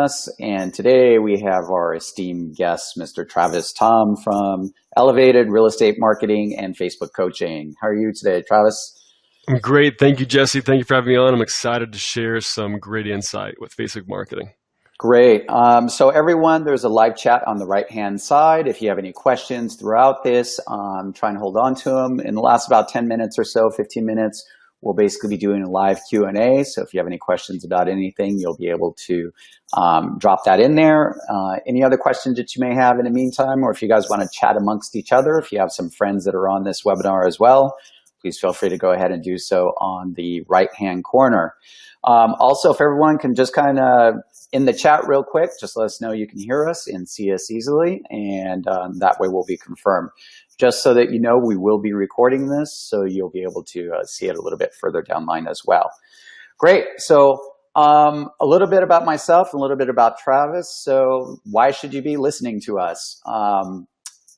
us. And today we have our esteemed guest, Mr. Travis Thom from Elevated Real Estate Marketing and Facebook Coaching. How are you today, Travis? I'm great. Thank you, Jesse. Thank you for having me on. I'm excited to share some great insight with Facebook marketing. Great. So everyone, there's a live chat on the right-hand side. If you have any questions throughout this, try and hold on to them. In the last about 10 minutes or so, 15 minutes, we'll basically be doing a live Q&A. So if you have any questions about anything, you'll be able to drop that in there. Any other questions that you may have in the meantime, or if you guys want to chat amongst each other, if you have some friends that are on this webinar as well, please feel free to go ahead and do so on the right-hand corner. Also, if everyone can just kind of in the chat real quick, just let us know you can hear us and see us easily, and that way we'll be confirmed. Just so that you know, we will be recording this, so you'll be able to see it a little bit further down the line as well. Great. So a little bit about myself, a little bit about Travis. So why should you be listening to us?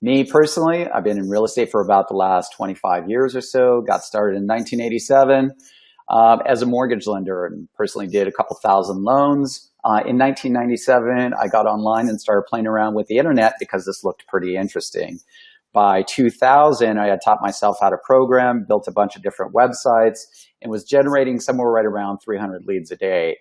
Me personally, I've been in real estate for about the last 25 years or so. Got started in 1987 as a mortgage lender and personally did a couple thousand loans. In 1997, I got online and started playing around with the internet because this looked pretty interesting. By 2000, I had taught myself how to program, built a bunch of different websites, and was generating somewhere right around 300 leads a day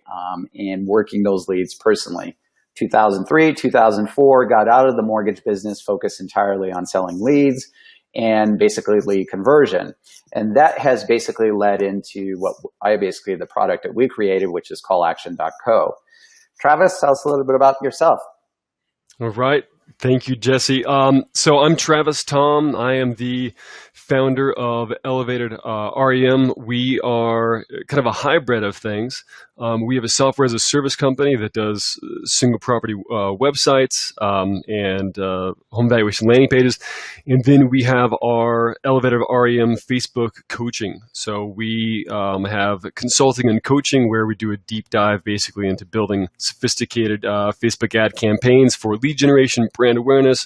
and working those leads personally. 2003, 2004, got out of the mortgage business, focused entirely on selling leads and basically lead conversion. And that has basically led into the product that we created, which is CallAction.co. Travis, tell us a little bit about yourself. All right. Thank you, Jesse. So I'm Travis Thom. I am the founder of Elevated REM. We are kind of a hybrid of things. We have a software as a service company that does single property websites and home valuation landing pages. And then we have our Elevated REM Facebook coaching. So we have consulting and coaching where we do a deep dive basically into building sophisticated Facebook ad campaigns for lead generation, brand awareness,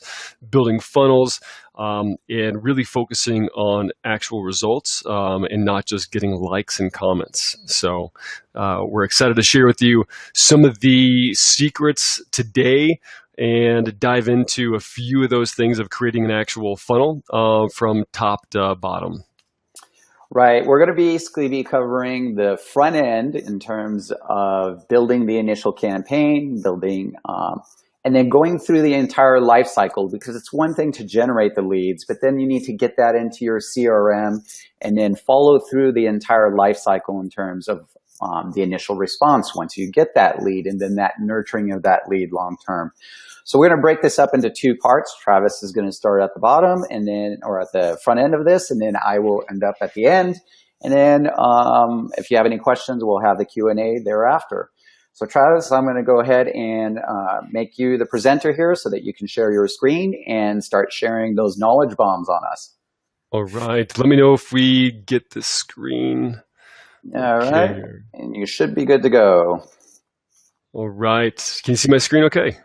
building funnels, and really focusing on actual results and not just getting likes and comments. So we're excited to share with you some of the secrets today and dive into a few of those things of creating an actual funnel from top to bottom. Right. We're going to basically be covering the front end in terms of building the initial campaign, and then going through the entire life cycle, because it's one thing to generate the leads, but then you need to get that into your CRM and then follow through the entire life cycle in terms of the initial response once you get that lead, and then that nurturing of that lead long term. So we're going to break this up into two parts. Travis is going to start at the bottom or at the front end of this, and then I will end up at the end. And then if you have any questions, we'll have the Q&A thereafter. So Travis, I'm going to go ahead and make you the presenter here so that you can share your screen and start sharing those knowledge bombs on us. All right. Let me know if we get the screen. All right. And you should be good to go. All right. Can you see my screen okay?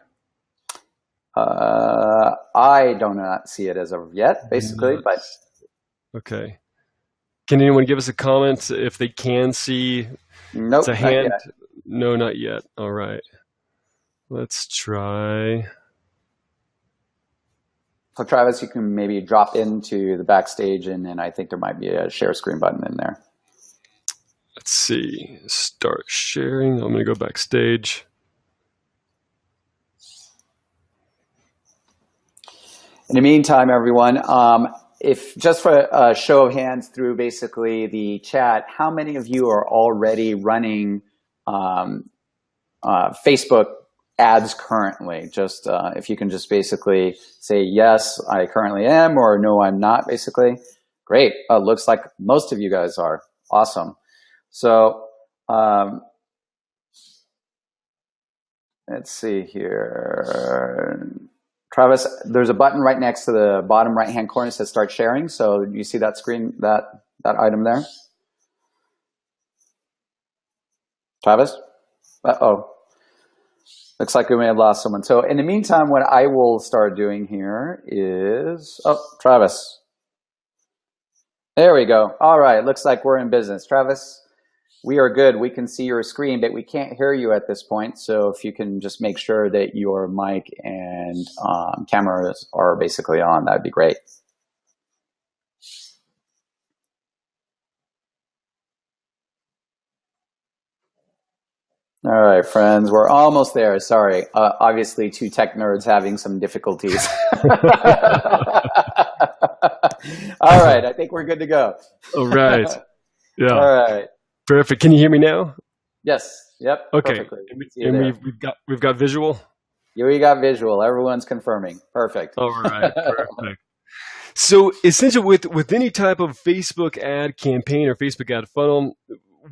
I do not see it as of yet, basically, but. Okay. Can anyone give us a comment if they can see? Nope, it's a hand. not yet. No, not yet. All right. Let's try. So Travis, you can maybe drop into the backstage, and then I think there might be a share screen button in there. Let's see. Start sharing. I'm going to go backstage. In the meantime, everyone, if just for a show of hands through basically the chat, how many of you are already running Facebook ads currently? Just if you can just basically say, yes, I currently am, or no, I'm not, basically. Great. Looks like most of you guys are. Awesome. So let's see here. Travis, there's a button right next to the bottom right-hand corner that says start sharing. So you see that screen, that item there? Travis? Uh-oh. Looks like we may have lost someone. So in the meantime, what I will start doing here is, oh, Travis. There we go. All right. Looks like we're in business. Travis, We are good. We can see your screen, but we can't hear you at this point. So if you can just make sure that your mic and cameras are basically on, that'd be great. All right, friends, we're almost there. Sorry. Obviously, two tech nerds having some difficulties. All right, I think we're good to go. All right. Yeah. All right. Perfect. Can you hear me now? Yes. Yep. Okay. Perfectly. And we've got visual. Yeah, we got visual. Everyone's confirming. Perfect. All right. Perfect. So essentially with any type of Facebook ad campaign or Facebook ad funnel,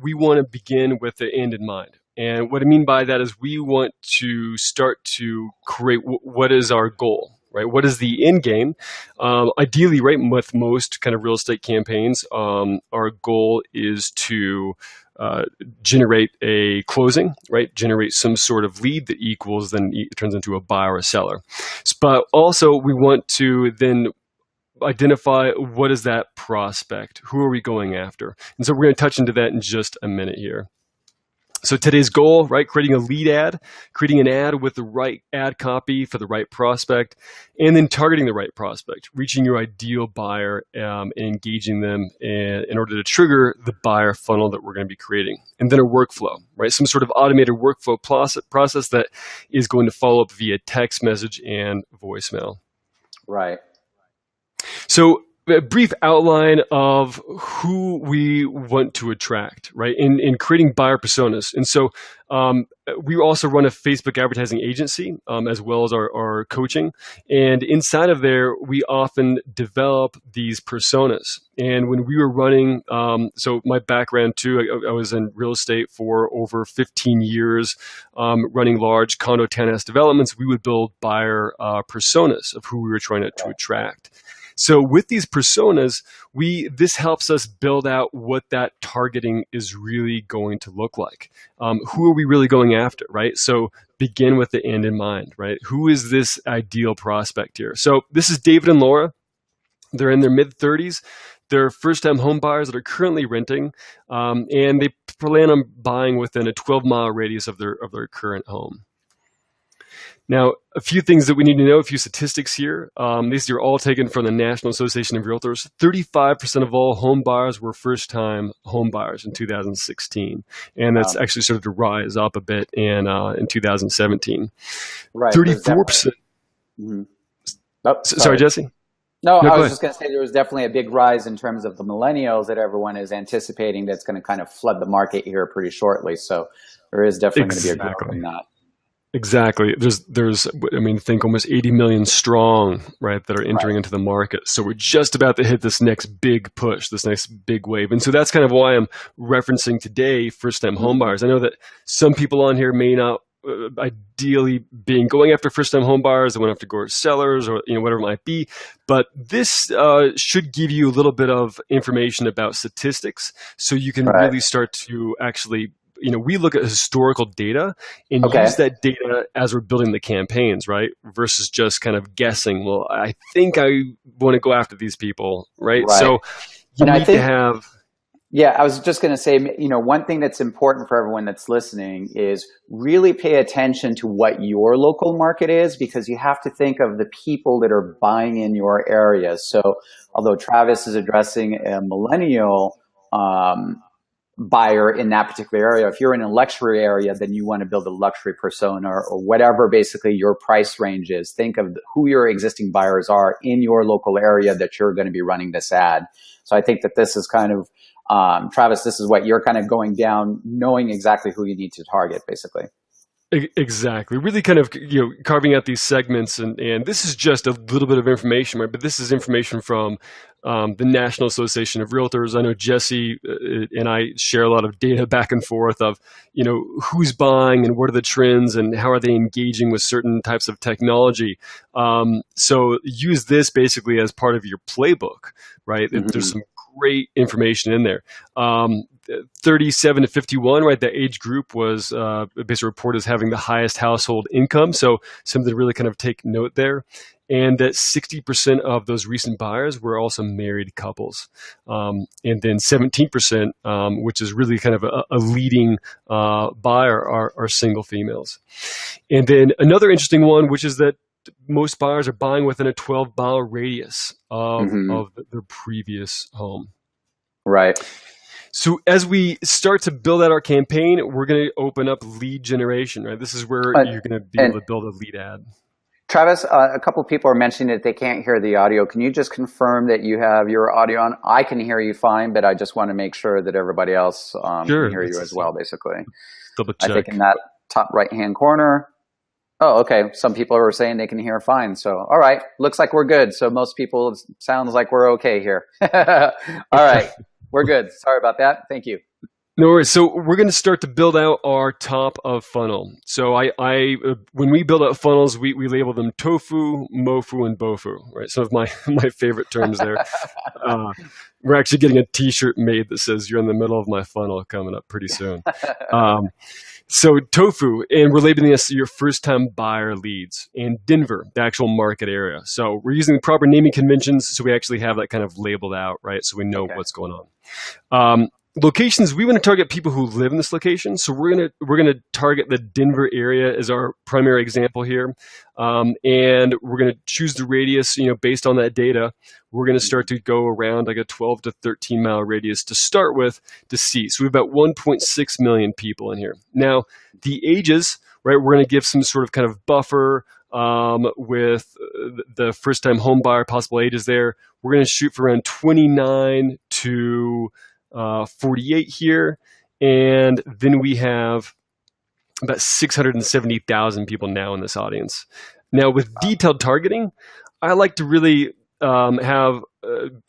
we want to begin with the end in mind. And what I mean by that is we want to start to create what is our goal, right? What is the end game? Ideally, right, with most kind of real estate campaigns, our goal is to generate a closing, right? Generate some sort of lead that equals then it turns into a buyer or a seller. But also we want to then identify what is that prospect? Who are we going after? And so we're going to touch into that in just a minute here. So today's goal, right, creating a lead ad, creating an ad with the right ad copy for the right prospect, and then targeting the right prospect, reaching your ideal buyer and engaging them in order to trigger the buyer funnel that we're going to be creating. And then a workflow, right, some sort of automated workflow process that is going to follow up via text message and voicemail. Right. So a brief outline of who we want to attract, right, in creating buyer personas. And so we also run a Facebook advertising agency as well as our coaching. And inside of there, we often develop these personas. And when we were running, so my background too, I was in real estate for over 15 years, running large condo townhouse developments. We would build buyer personas of who we were trying to attract. So with these personas, this helps us build out what that targeting is really going to look like. Who are we really going after, right? So begin with the end in mind, right? Who is this ideal prospect here? So this is David and Laura. They're in their mid-30s. They're first-time home buyers that are currently renting, and they plan on buying within a 12-mile radius of their current home. Now, a few things that we need to know, a few statistics here. These are all taken from the National Association of Realtors. 35% of all home buyers were first-time home buyers in 2016. And that's actually started to rise up a bit in 2017. Right. 34%. Mm-hmm. Oh, sorry, Jesse? No, I was just going to say there was definitely a big rise in terms of the millennials that everyone is anticipating that's going to kind of flood the market here pretty shortly. So there is definitely going to be a growth in that. Exactly. There's, I mean, think almost 80 million strong, right, that are entering into the market. So we're just about to hit this next big push, this next big wave. And so that's kind of why I'm referencing today first-time home buyers. I know that some people on here may not ideally being going after first-time home buyers, they want to have to go to sellers or whatever it might be. But this should give you a little bit of information about statistics so you can really start to actually we look at historical data and use that data as we're building the campaigns, right? Versus just kind of guessing, well, I think I want to go after these people, right? So you need to have... Yeah, I was just going to say, one thing that's important for everyone that's listening is really pay attention to what your local market is, because you have to think of the people that are buying in your area. So although Travis is addressing a millennial buyer in that particular area, if you're in a luxury area, then you want to build a luxury persona or whatever basically your price range is. Think of who your existing buyers are in your local area that you're going to be running this ad. So I think that this is kind of, Travis, this is what you're kind of going down, knowing exactly who you need to target basically. Exactly. Really kind of, carving out these segments. And this is just a little bit of information, right? But this is information from the National Association of Realtors. I know Jesse and I share a lot of data back and forth of, who's buying and what are the trends and how are they engaging with certain types of technology. So use this basically as part of your playbook, right? Mm-hmm. There's some great information in there. 37 to 51, right? The age group was basically reported as having the highest household income. So something to really kind of take note there. And that 60% of those recent buyers were also married couples. And then 17%, which is really kind of a leading buyer, are single females. And then another interesting one, which is that most buyers are buying within a 12-mile radius of their previous home. Right. So as we start to build out our campaign, we're going to open up lead generation, right? This is where you're going to be able to build a lead ad. Travis, a couple of people are mentioning that they can't hear the audio. Can you just confirm that you have your audio on? I can hear you fine, but I just want to make sure that everybody else can hear you as well, basically. Double check. I think in that top right-hand corner. Oh, okay. Some people are saying they can hear fine. So, all right. Looks like we're good. So most people, it sounds like we're okay here. All right. We're good. Sorry about that. Thank you. No worries. So we're going to start to build out our top of funnel. So when we build out funnels, we label them tofu, mofu, and bofu, right? Some of my favorite terms there. We're actually getting a t-shirt made that says "You're in the middle of my funnel" coming up pretty soon. So tofu, and we're labeling this your first-time buyer leads, and Denver, the actual market area. So we're using the proper naming conventions, so we actually have that kind of labeled out, right? So we know what's going on. Locations, we want to target people who live in this location. So we're gonna target the Denver area as our primary example here, and we're gonna choose the radius, based on that data. We're gonna start to go around like a 12 to 13 mile radius to start with to see. So we have about 1.6 million people in here. Now the ages, right? We're gonna give some sort of kind of buffer with the first-time home buyer possible ages there. We're gonna shoot for around 29 to 48 here, and then we have about 670,000 people now in this audience. Now, with detailed targeting, I like to really have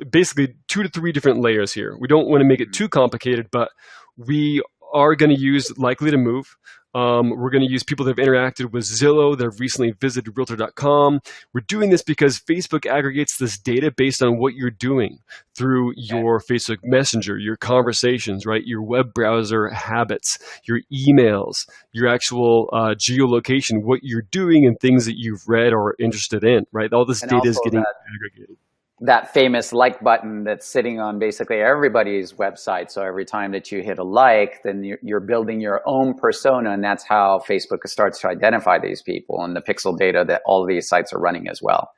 basically 2 to 3 different layers here. We don't want to make it too complicated, but we are going to use likely to move. We're going to use people that have interacted with Zillow, that have recently visited Realtor.com. We're doing this because Facebook aggregates this data based on what you're doing through your Facebook Messenger, your conversations, right? Your web browser habits, your emails, your actual geolocation, what you're doing, and things that you've read or are interested in, right? All this data is getting aggregated. That famous like button that's sitting on basically everybody's website. So every time that you hit a like, then you're building your own persona, and that's how Facebook starts to identify these people and the pixel data that all of these sites are running as well.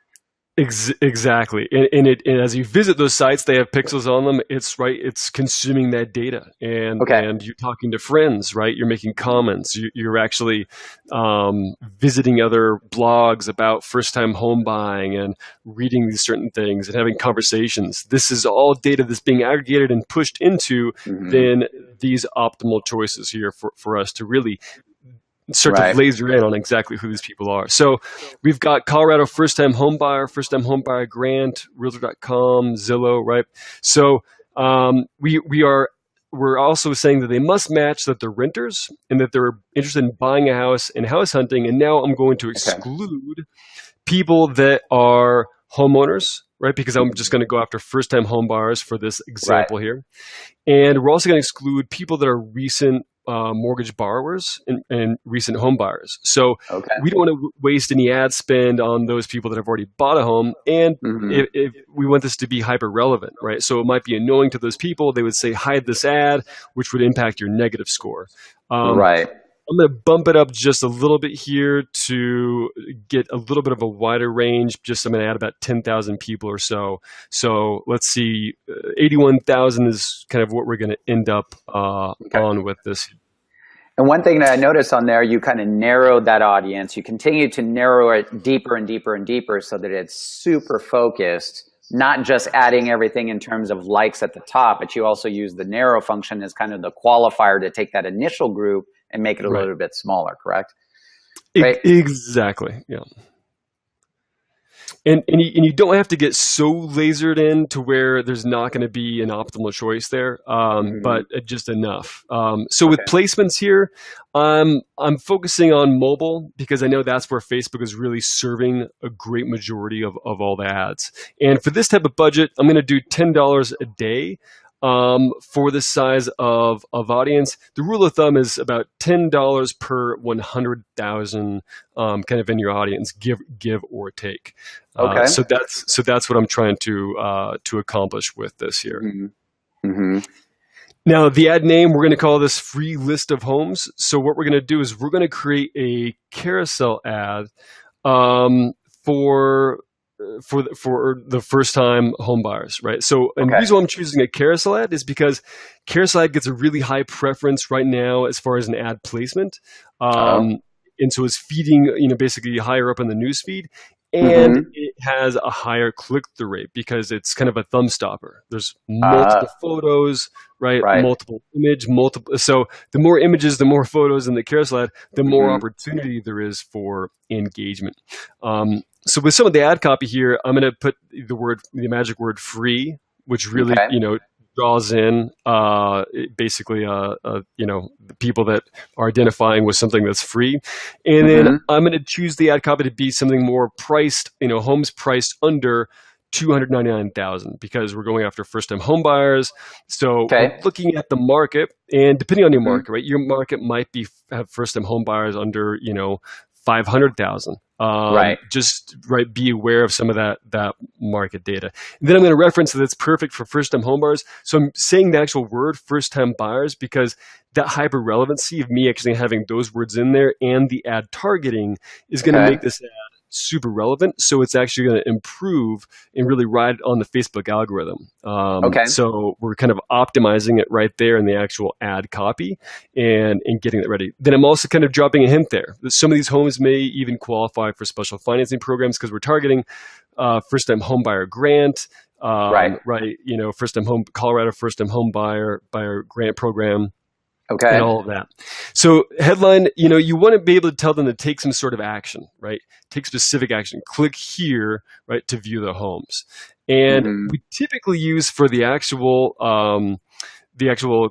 Exactly, and as you visit those sites, they have pixels on them. It's consuming that data, and you're talking to friends, right? You're making comments. You're actually visiting other blogs about first-time home buying and reading these certain things and having conversations. This is all data that's being aggregated and pushed into then these optimal choices here for us to really start to laser in on exactly who these people are. So we've got Colorado first-time home buyer grant, Realtor.com, Zillow, right? So we're also saying that they must match that they're renters and that they're interested in buying a house and house hunting. And now I'm going to exclude people that are homeowners, right? Because I'm just going to go after first-time home buyers for this example here. And we're also going to exclude people that are recent mortgage borrowers and recent home buyers. So we don't want to waste any ad spend on those people that have already bought a home. And if we want this to be hyper relevant, right? So it might be annoying to those people. They would say, hide this ad, which would impact your negative score. I'm going to bump it up just a little bit here to get a little bit of a wider range. I'm going to add about 10,000 people or so. So let's see, 81,000 is kind of what we're going to end up on with this. And one thing that I noticed on there, you kind of narrowed that audience. You continue to narrow it deeper and deeper and deeper so that it's super focused, not just adding everything in terms of likes at the top, but you also use the narrow function as kind of the qualifier to take that initial group and make it a little bit smaller, correct? Exactly, yeah. And you don't have to get so lasered in to where there's not going to be an optimal choice there, but just enough. So with placements here, I'm focusing on mobile because I know that's where Facebook is really serving a great majority of all the ads. And for this type of budget, I'm going to do $10 a day. for the size of audience. The rule of thumb is about $10 per 100,000 kind of in your audience, give or take. Okay. So that's what I'm trying to accomplish with this here. Mm-hmm. Mm-hmm. Now, the ad name, we're going to call this free list of homes. So what we're going to do is we're going to create a carousel ad for the first time home buyers, right? So, and the reason why I'm choosing a carousel ad is because carousel ad gets a really high preference right now as far as an ad placement. And so it's feeding, basically higher up in the newsfeed. And it has a higher click-through rate because it's kind of a thumb stopper. There's multiple photos, right? Multiple image, multiple. So the more images, the more photos in the carousel ad, the more opportunity there is for engagement. So with some of the ad copy here, I'm going to put the magic word free, which really, draws in basically the people that are identifying with something that's free. And then I'm going to choose the ad copy to be something more priced, homes priced under $299,000 because we're going after first-time home buyers. So we're looking at the market, and depending on your market, right? Your market might have first-time home buyers under, 500,000. Just be aware of some of that market data. And then I'm going to reference that it's perfect for first-time homebuyers. So I'm saying the actual word first-time buyers because that hyper relevancy of me actually having those words in there and the ad targeting is going to make this ad super relevant. So it's actually going to improve and really ride on the Facebook algorithm. So we're kind of optimizing it right there in the actual ad copy and getting it ready. Then I'm also kind of dropping a hint there. Some of these homes may even qualify for special financing programs because we're targeting first-time home buyer grant, first-time home Colorado first-time home buyer grant program. And all of that. So headline, you want to be able to tell them to take some sort of action, right? Take specific action. Click here, right, to view the homes. And we typically use for the actual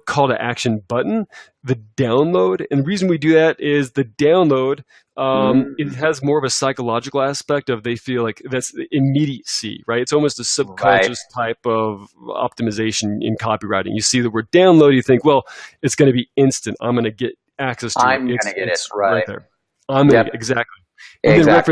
call to action button, the download. And the reason we do that is the download, it has more of a psychological aspect of they feel like that's immediacy, right? It's almost a subconscious type of optimization in copywriting. You see the word download, you think, well, it's going to be instant. I'm going to get access to it. I'm going to get it right there. I'm going to exactly. And then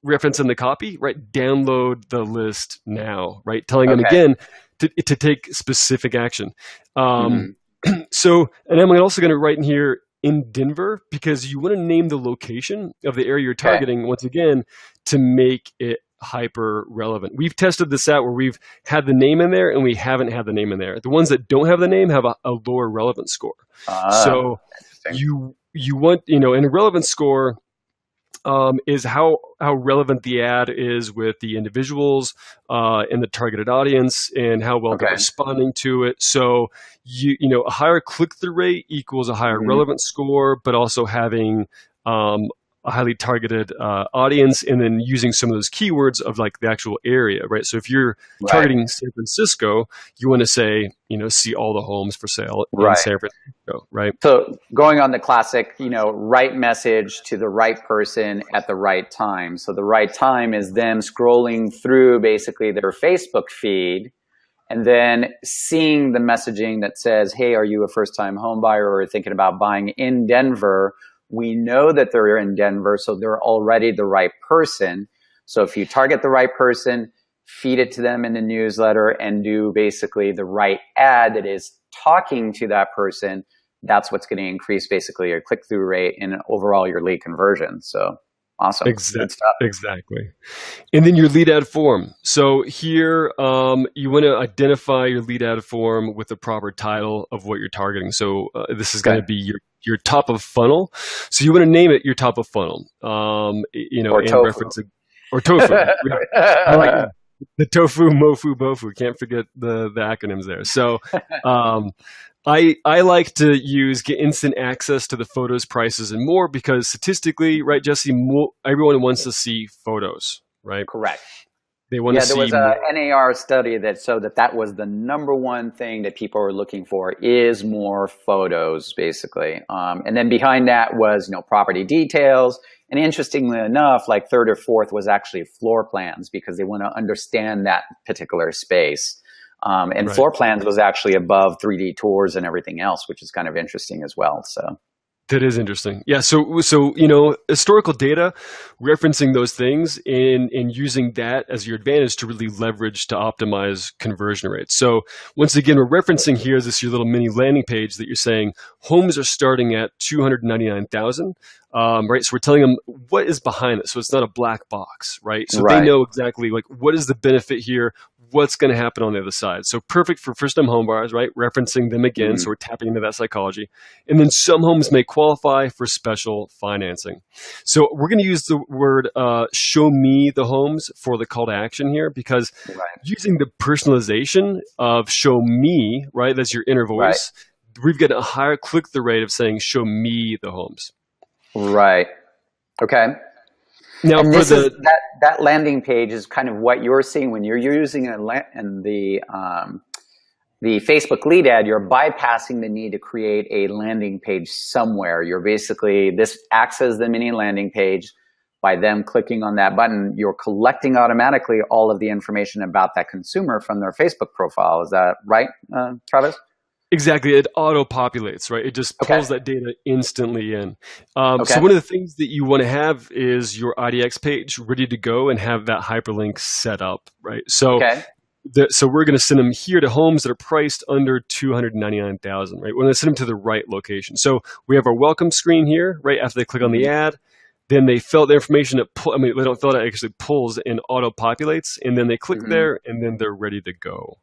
reference in the copy, right? Download the list now, right? Telling them again to take specific action. So, and I'm also going to write in here in Denver because you want to name the location of the area you're targeting once again to make it hyper relevant. We've tested this out where we've had the name in there and we haven't had the name in there. The ones that don't have the name have a lower relevance score. So you want, and a relevance score is how relevant the ad is with the individuals and the targeted audience and how well they're responding to it. So a higher click-through rate equals a higher relevance score, but also having a highly targeted audience and then using some of those keywords of like the actual area, right? So if you're targeting San Francisco, you want to say, see all the homes for sale in San Francisco, right? So going on the classic, right message to the right person at the right time. So the right time is them scrolling through basically their Facebook feed and then seeing the messaging that says, hey, are you a first-time home buyer or thinking about buying in Denver? We know that they're in Denver, so they're already the right person. So if you target the right person, feed it to them in the newsletter, and do basically the right ad that is talking to that person, that's what's going to increase basically your click-through rate and overall your lead conversion. So awesome. Exactly. And then your lead ad form. So here you want to identify your lead ad form with the proper title of what you're targeting. So this is going to be your top of funnel. So you want to name it your top of funnel. Or tofu. Or tofu. I like that. The tofu, mofu, bofu. Can't forget the acronyms there. So I like to get instant access to the photos, prices, and more because statistically, right, Jesse, everyone wants to see photos, right? Correct. They want to see. There was a NAR study that showed that was the number one thing that people are looking for is more photos, basically. And then behind that was, property details. And interestingly enough, like third or fourth was actually floor plans because they want to understand that particular space. And Right. floor plans was actually above 3D tours and everything else, which is kind of interesting as well. So. That is interesting. Yeah. So historical data, referencing those things and using that as your advantage to really leverage to optimize conversion rates. So once again, we're referencing here this your little mini landing page that you're saying homes are starting at 299,000. Right. So we're telling them what is behind it. So it's not a black box, right? So they Right. know exactly like what is the benefit here. What's going to happen on the other side. So perfect for first-time home buyers, right? Referencing them again. Mhm. So we're tapping into that psychology. And then some homes may qualify for special financing. So we're going to use the word show me the homes for the call to action here because Right. using the personalization of show me, right? That's your inner Right. voice. We've got a higher click-through rate of saying show me the homes. Right. Okay. Now And for this is the that landing page is kind of what you're seeing when you're using in the Facebook lead ad. You're bypassing the need to create a landing page somewhere. You're basically, this acts as the mini landing page. By them clicking on that button, you're collecting automatically all of the information about that consumer from their Facebook profile. Is that right, Travis? Exactly. It auto populates, right? It just Okay. pulls that data instantly in. So Okay. one of the things that you want to have is your IDX page ready to go and have that hyperlink set up, right? So Okay. so we're going to send them here to homes that are priced under 299,000, right? We're going to send them to the right location. So we have our welcome screen here, right? After they click on the Mhm. ad, then they fill out the information. They don't fill it out, it actually pulls and auto populates, and then they click Mhm. there, and then they're ready to go.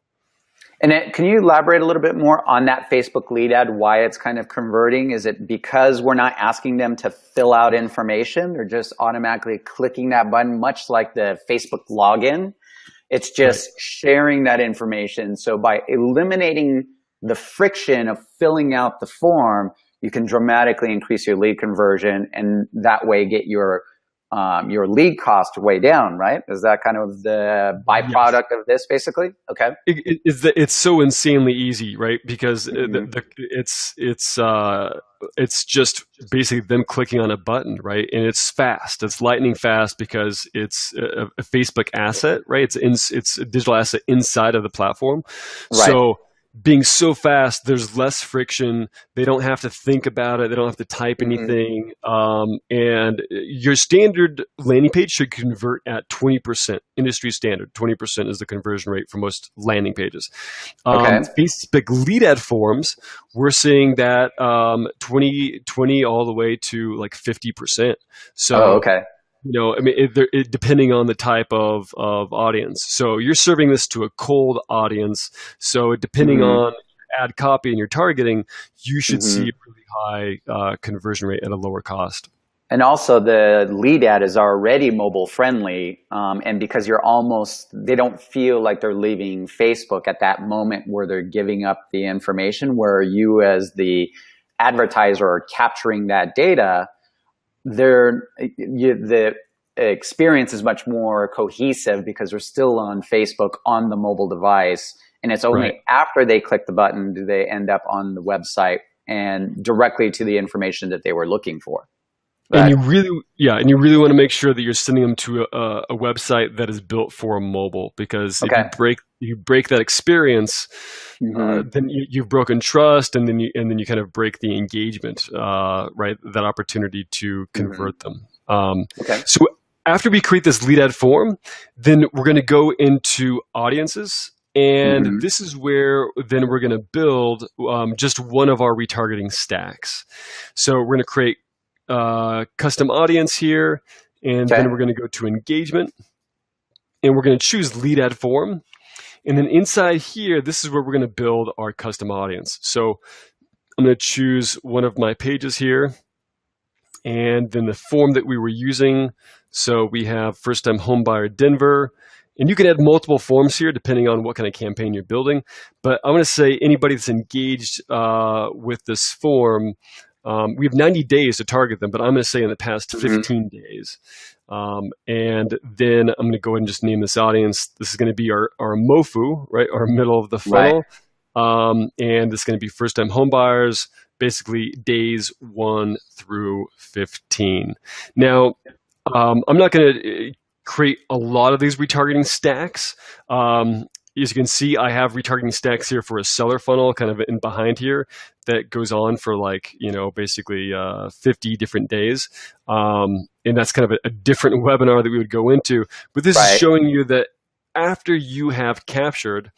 And can you elaborate a little bit more on that Facebook lead ad, why it's kind of converting? Is it because we're not asking them to fill out information? They're just automatically clicking that button, much like the Facebook login. It's Right. just sharing that information. So by eliminating the friction of filling out the form, you can dramatically increase your lead conversion and that way get your lead cost way down, right? Is that kind of the Yes. byproduct of this basically? Okay. It's so insanely easy, right? Because Mhm. it's just basically them clicking on a button, right? And it's fast. It's lightning fast because it's a Facebook asset, right? It's a digital asset inside of the platform. Right. So being so fast, there's less friction. They don't have to think about it. They don't have to type Mhm. anything. And your standard landing page should convert at 20%, industry standard. 20% is the conversion rate for most landing pages. Okay. Facebook lead ad forms, we're seeing that 20 all the way to like 50%. Oh, So okay. I mean, depending on the type of audience. So you're serving this to a cold audience. So depending Mhm. on your ad copy and your targeting, you should see Mhm. a really high conversion rate at a lower cost. And also the lead ad is already mobile friendly. And because they don't feel like they're leaving Facebook at that moment where they're giving up the information, where you as the advertiser are capturing that data, the experience is much more cohesive because they're still on Facebook on the mobile device. And it's Right. only after they click the button do they end up on the website and directly to the information that they were looking for. And Right. and you really want to make sure that you're sending them to a website that is built for mobile, because if Okay. you break that experience, Hmm. then you've broken trust, and then you kind of break the engagement, right? That opportunity to Hmm. convert them. Okay. So after we create this lead ad form, then we're going to go into audiences. And Hmm. this is where then we're going to build just one of our retargeting stacks. So we're going to create custom audience here, and then Okay. we're going to go to engagement, and we're going to choose lead ad form. And then inside here, this is where we're going to build our custom audience. So I'm going to choose one of my pages here, and then the form that we were using. So we have first time homebuyer Denver. And you can add multiple forms here depending on what kind of campaign you're building. But I'm going to say anybody that's engaged with this form, we have 90 days to target them, but I'm going to say in the past Hmm. 15 days. And then I'm going to go ahead and just name this audience. This is going to be our MOFU, right? Our middle of the Right. funnel. And it's going to be first time homebuyers, basically days 1 through 15. Now, I'm not going to create a lot of these retargeting stacks. as you can see, I have retargeting stacks here for a seller funnel kind of in behind here that goes on for like, basically 50 different days. And that's kind of a different webinar that we would go into. But this is Right. showing you that after you have captured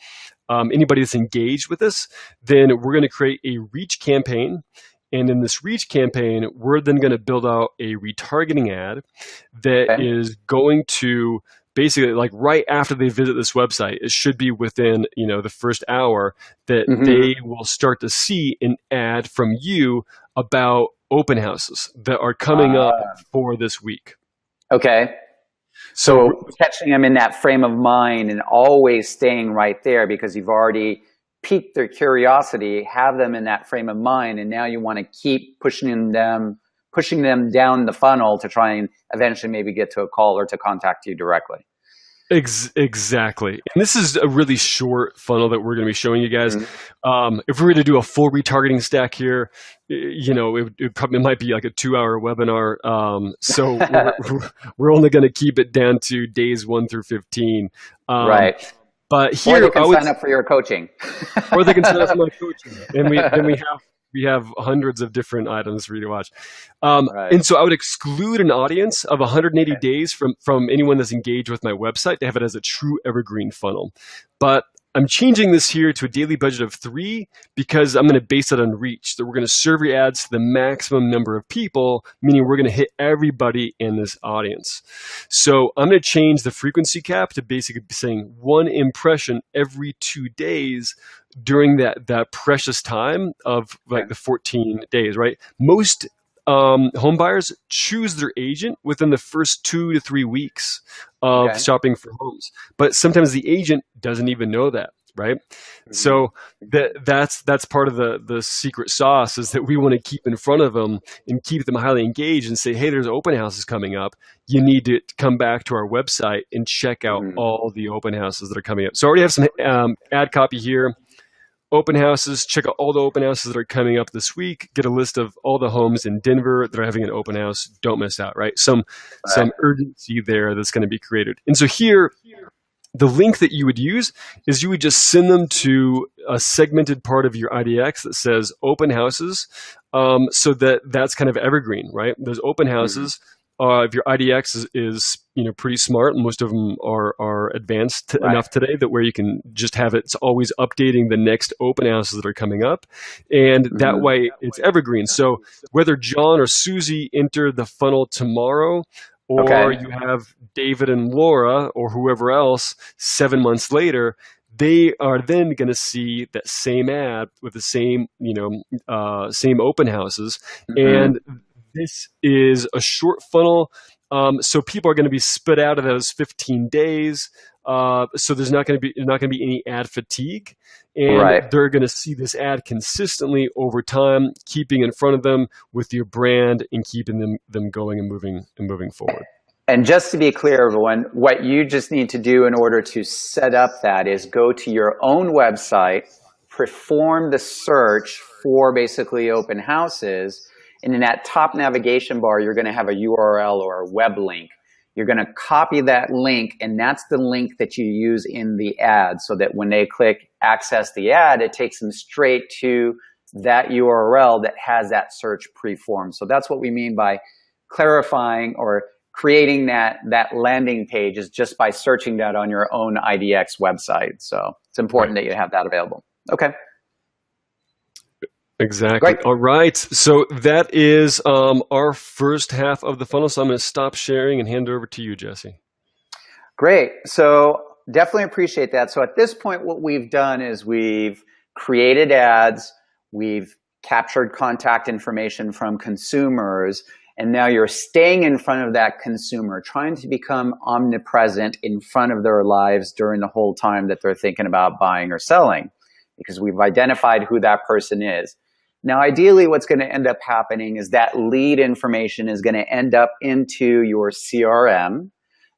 anybody that's engaged with this, then we're going to create a reach campaign. And in this reach campaign, we're then going to build out a retargeting ad that Okay. is going to basically, like right after they visit this website, it should be within the first hour that they will start to see an ad from you about open houses that are coming up for this week. Okay. So catching them in that frame of mind and always staying right there because you've already piqued their curiosity, have them in that frame of mind, and now you want to keep pushing them down the funnel to try and eventually maybe get to a call or to contact you directly. Exactly. And this is a really short funnel that we're going to be showing you guys. If we were to do a full retargeting stack here, it probably might be like a 2-hour webinar. So we're only going to keep it down to days 1 through 15. Right. But here, or they can sign up for your coaching. Or they can sign up for my coaching. And we have hundreds of different items for you to watch. Right. And so I would exclude an audience of 180 days from anyone that's engaged with my website to have it as a true evergreen funnel. But I'm changing this here to a daily budget of 3 because I'm going to base it on reach. So we're going to serve your ads to the maximum number of people, meaning we're going to hit everybody in this audience. So I'm going to change the frequency cap to basically saying 1 impression every 2 days during that precious time of like the 14 days, right? Most home buyers choose their agent within the first 2 to 3 weeks of shopping for homes, but sometimes the agent doesn't even know that, right? So that's part of the secret sauce is that we want to keep in front of them and keep them highly engaged and say, hey, there's open houses coming up. You need to come back to our website and check out all the open houses that are coming up. So I already have some ad copy here. Open houses, check out all the open houses that are coming up this week. Get a list of all the homes in Denver that are having an open house. Don't miss out, right? Some urgency there that's going to be created. And so here, the link that you would use is you would just send them to a segmented part of your IDX that says open houses, so that's kind of evergreen, right? Those open houses. If your IDX is pretty smart, and most of them are advanced enough today that where you can just have it's always updating the next open houses that are coming up, and that way it's evergreen. So whether John or Susie enter the funnel tomorrow, or you have David and Laura or whoever else 7 months later, they are then going to see that same ad with the same same open houses, and this is a short funnel, so people are going to be spit out of those 15 days. So there's not going to be any ad fatigue, and they're going to see this ad consistently over time, keeping in front of them with your brand and keeping them going and moving forward. And just to be clear, everyone, what you just need to do in order to set up that is go to your own website, perform the search for basically open houses. And in that top navigation bar, you're going to have a URL or a web link. You're going to copy that link, and that's the link that you use in the ad so that when they click access the ad, it takes them straight to that URL that has that search preformed. So that's what we mean by clarifying or creating that landing page is just by searching that on your own IDX website. So it's important that you have that available. Okay. Exactly. Great. All right. So that is our first half of the funnel. So I'm going to stop sharing and hand it over to you, Jesse. Great. So definitely appreciate that. So at this point, what we've done is we've created ads, we've captured contact information from consumers, and now you're staying in front of that consumer, trying to become omnipresent in front of their lives during the whole time that they're thinking about buying or selling, because we've identified who that person is. Now, ideally, what's going to end up happening is that lead information is going to end up into your CRM,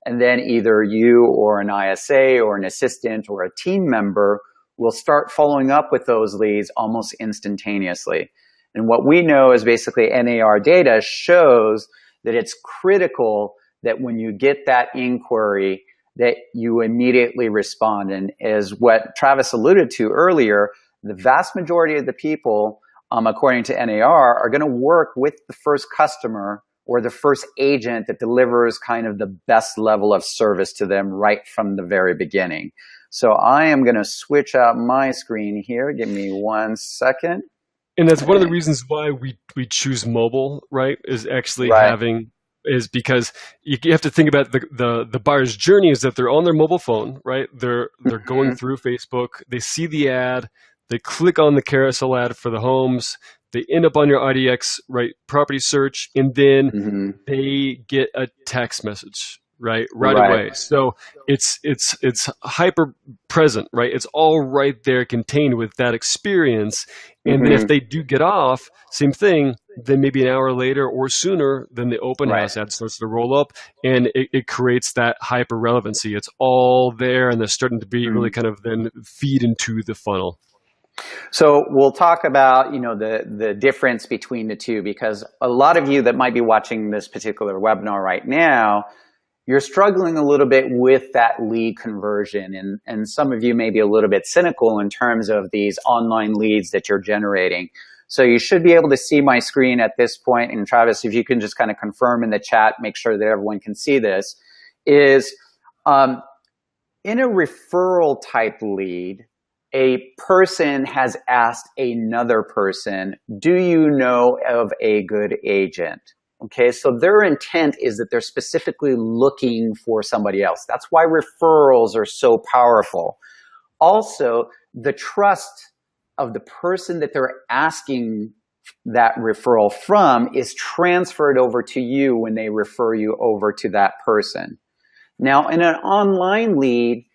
and then either you or an ISA or an assistant or a team member will start following up with those leads almost instantaneously. And what we know is basically NAR data shows that it's critical that when you get that inquiry, that you immediately respond. And as what Travis alluded to earlier, the vast majority of the people, according to NAR, are going to work with the first customer or the first agent that delivers kind of the best level of service to them right from the very beginning. So I am going to switch out my screen here. Give me 1 second. And that's one of the reasons why we choose mobile, right? Is actually Right. is because you have to think about the buyer's journey is that they're on their mobile phone, right? They're going through Facebook, they see the ad, they click on the carousel ad for the homes, they end up on your IDX, right, property search, and then they get a text message, right away. So it's hyper present, right? It's all right there contained with that experience. And then if they do get off, same thing, then maybe an hour later or sooner, then the open house ad starts to roll up, and it creates that hyper relevancy. It's all there, and they're starting to be really kind of then feed into the funnel. So we'll talk about, the difference between the two, because a lot of you that might be watching this particular webinar right now, you're struggling a little bit with that lead conversion. And some of you may be a little bit cynical in terms of these online leads that you're generating. So you should be able to see my screen at this point. And Travis, if you can just kind of confirm in the chat, make sure that everyone can see this, is in a referral type lead, a person has asked another person, do you know of a good agent? Okay, so their intent is that they're specifically looking for somebody else. That's why referrals are so powerful. Also, the trust of the person that they're asking that referral from is transferred over to you when they refer you over to that person. Now, in an online lead,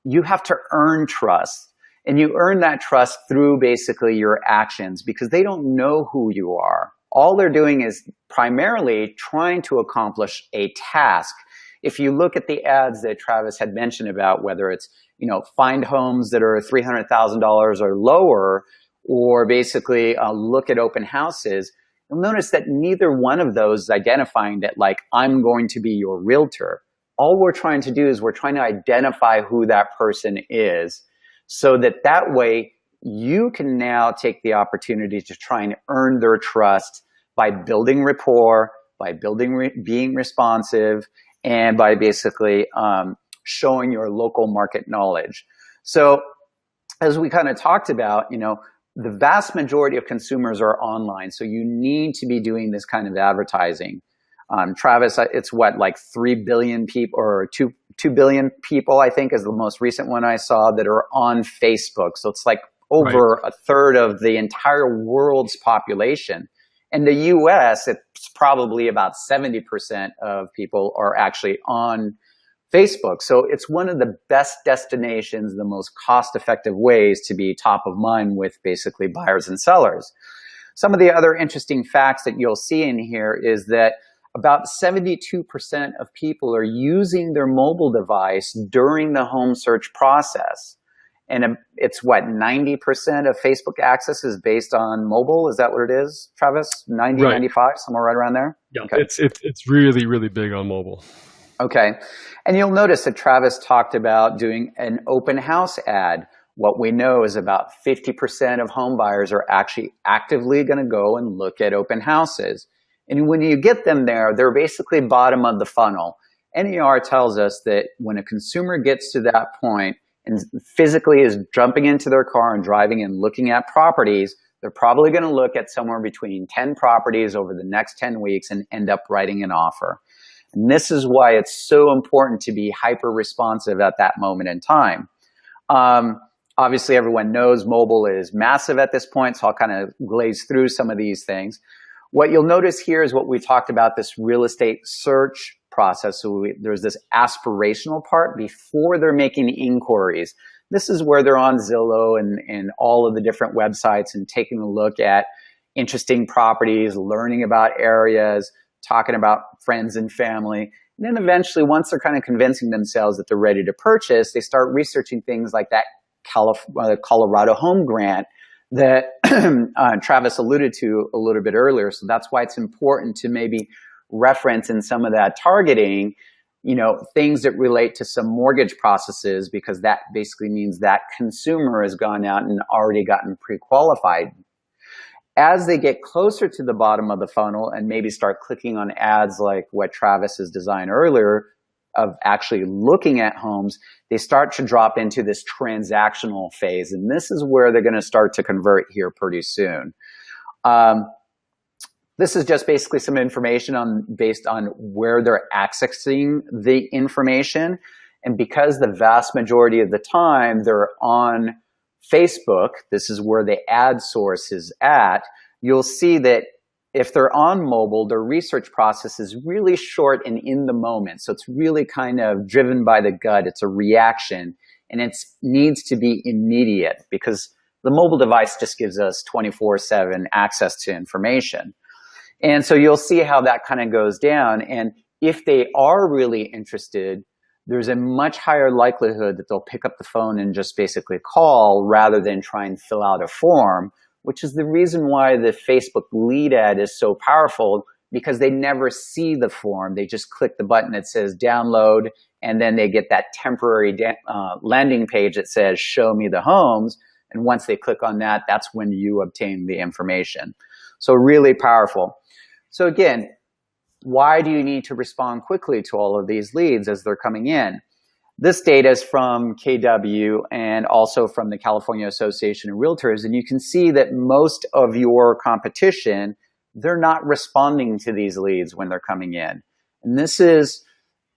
you have to earn trust. And you earn that trust through basically your actions, because they don't know who you are. All they're doing is primarily trying to accomplish a task. If you look at the ads that Travis had mentioned about, whether it's, find homes that are $300,000 or lower, or basically look at open houses, you'll notice that neither one of those is identifying that, like, I'm going to be your realtor. All we're trying to do is we're trying to identify who that person is, so that way you can now take the opportunity to try and earn their trust by building rapport, by being responsive, and by basically showing your local market knowledge. So as we kind of talked about, the vast majority of consumers are online, so you need to be doing this kind of advertising. Travis, it's what, like 3 billion people, or 2 billion people, I think, is the most recent one I saw, that are on Facebook. So it's like over a third of the entire world's population. In the US, it's probably about 70% of people are actually on Facebook. So it's one of the best destinations, the most cost-effective ways to be top of mind with basically buyers and sellers. Some of the other interesting facts that you'll see in here is that about 72% of people are using their mobile device during the home search process. And it's what, 90% of Facebook access is based on mobile? Is that what it is, Travis? 90, 95, somewhere right around there? Yeah, okay. It's really, really big on mobile. Okay. And you'll notice that Travis talked about doing an open house ad. What we know is about 50% of home buyers are actually actively going to go and look at open houses. And when you get them there, they're basically bottom of the funnel. NAR tells us that when a consumer gets to that point and physically is jumping into their car and driving and looking at properties, they're probably going to look at somewhere between 10 properties over the next 10 weeks and end up writing an offer. And this is why it's so important to be hyper responsive at that moment in time. Obviously, everyone knows mobile is massive at this point, so I'll kind of glaze through some of these things. What you'll notice here is what we talked about, this real estate search process. So there's this aspirational part before they're making inquiries. This is where they're on Zillow and all of the different websites and taking a look at interesting properties, learning about areas, talking about friends and family. And then eventually, once they're kind of convincing themselves that they're ready to purchase, they start researching things like that Colorado home grant that Travis alluded to a little bit earlier. So that's why it's important to maybe reference in some of that targeting things that relate to some mortgage processes, because that basically means that consumer has gone out and already gotten pre-qualified. As they get closer to the bottom of the funnel and maybe start clicking on ads like what Travis has designed earlier of actually looking at homes, they start to drop into this transactional phase. And this is where they're going to start to convert here pretty soon. This is just basically some information based on where they're accessing the information. And because the vast majority of the time they're on Facebook, this is where the ad source is at, you'll see that if they're on mobile, their research process is really short and in the moment. So it's really kind of driven by the gut. It's a reaction, and it needs to be immediate because the mobile device just gives us 24/7 access to information. And so you'll see how that kind of goes down. And if they are really interested, there's a much higher likelihood that they'll pick up the phone and just basically call rather than try and fill out a form, which is the reason why the Facebook lead ad is so powerful, because they never see the form. They just click the button that says download, and then they get that temporary landing page that says show me the homes. And once they click on that, that's when you obtain the information. So really powerful. So again, why do you need to respond quickly to all of these leads as they're coming in? This data is from KW and also from the California Association of Realtors. And you can see that most of your competition, they're not responding to these leads when they're coming in. And this is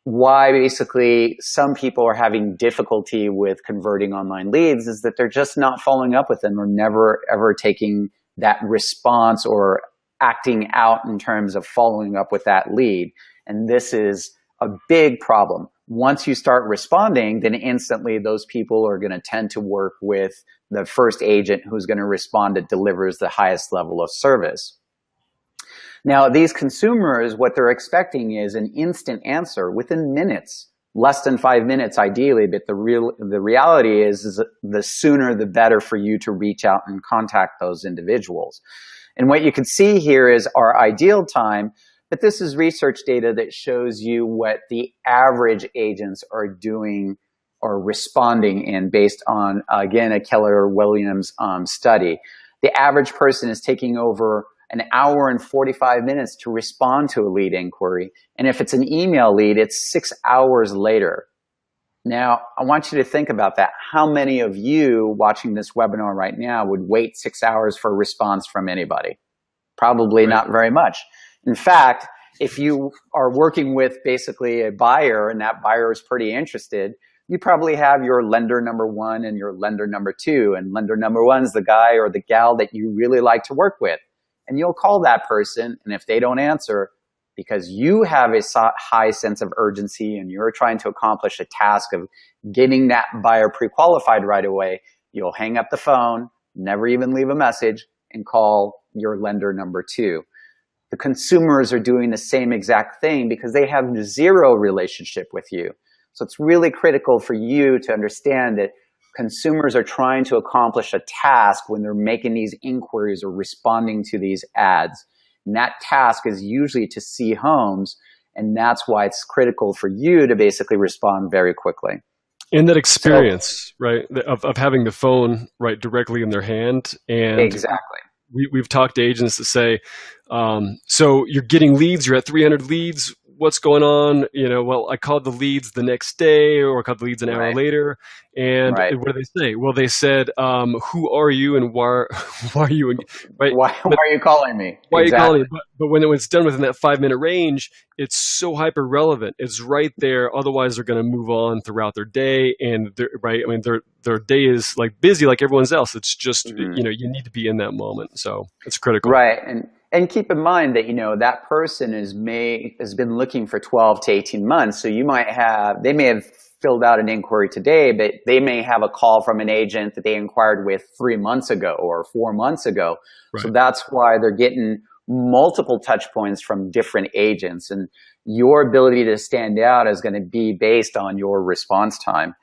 why basically some people are having difficulty with converting online leads, is that they're just not following up with them or never ever taking that response or acting out in terms of following up with that lead. And this is a big problem. Once you start responding, then instantly those people are going to tend to work with the first agent who's going to respond that delivers the highest level of service. Now, these consumers, what they're expecting is an instant answer within minutes, less than 5 minutes ideally, but the reality is the sooner the better for you to reach out and contact those individuals. And what you can see here is our ideal time, but this is research data that shows you what the average agents are doing or responding in based on, again, a Keller Williams study. The average person is taking over an hour and 45 minutes to respond to a lead inquiry. And if it's an email lead, it's 6 hours later. Now, I want you to think about that. How many of you watching this webinar right now would wait 6 hours for a response from anybody? Probably not very much. In fact, if you are working with basically a buyer and that buyer is pretty interested, you probably have your lender number one and your lender number two. And lender number one is the guy or the gal that you really like to work with. And you'll call that person, and if they don't answer, because you have a high sense of urgency and you're trying to accomplish a task of getting that buyer pre-qualified right away, you'll hang up the phone, never even leave a message, and call your lender number two. The consumers are doing the same exact thing because they have zero relationship with you. So it's really critical for you to understand that consumers are trying to accomplish a task when they're making these inquiries or responding to these ads. And that task is usually to see homes, and that's why it's critical for you to basically respond very quickly. In that experience, right, of having the phone right directly in their hand, and exactly. We've talked to agents that say, so you're getting leads, you're at 300 leads. What's going on? Well, I called the leads the next day, or I called the leads an hour later. And what do they say? Well, they said, who are you and why are you? Right? Why are you calling me? Why are you calling me? But when it's done within that 5-minute range, it's so hyper relevant. It's right there. Otherwise, they're going to move on throughout their day. And their day is like busy like everyone's else. It's just, you need to be in that moment. So it's critical. Right. And keep in mind that, that person has been looking for 12 to 18 months. So they may have filled out an inquiry today, but they may have a call from an agent that they inquired with 3 months ago or 4 months ago. Right. So that's why they're getting multiple touch points from different agents. And your ability to stand out is going to be based on your response time.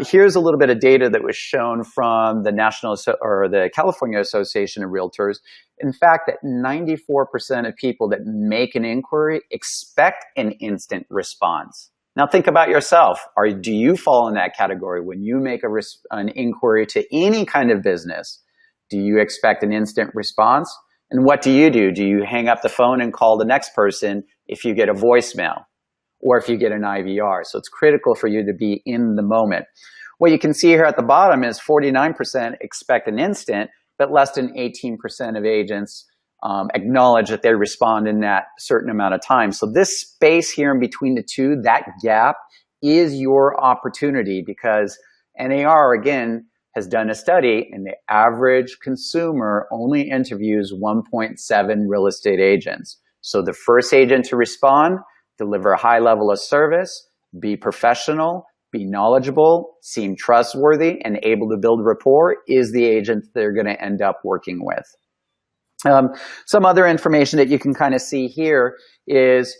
Here's a little bit of data that was shown from the California Association of Realtors. In fact, that 94% of people that make an inquiry expect an instant response. Now think about yourself. Do you fall in that category? When you make an inquiry to any kind of business, do you expect an instant response? And what do you do? Do you hang up the phone and call the next person if you get a voicemail or if you get an IVR? So it's critical for you to be in the moment. What you can see here at the bottom is 49% expect an instant, but less than 18% of agents acknowledge that they respond in that certain amount of time. So this space here in between the two, that gap, is your opportunity, because NAR, again, has done a study, and the average consumer only interviews 1.7 real estate agents. So the first agent to respond, deliver a high level of service, be professional, be knowledgeable, seem trustworthy, and able to build rapport is the agent they're going to end up working with. Some other information that you can kind of see here is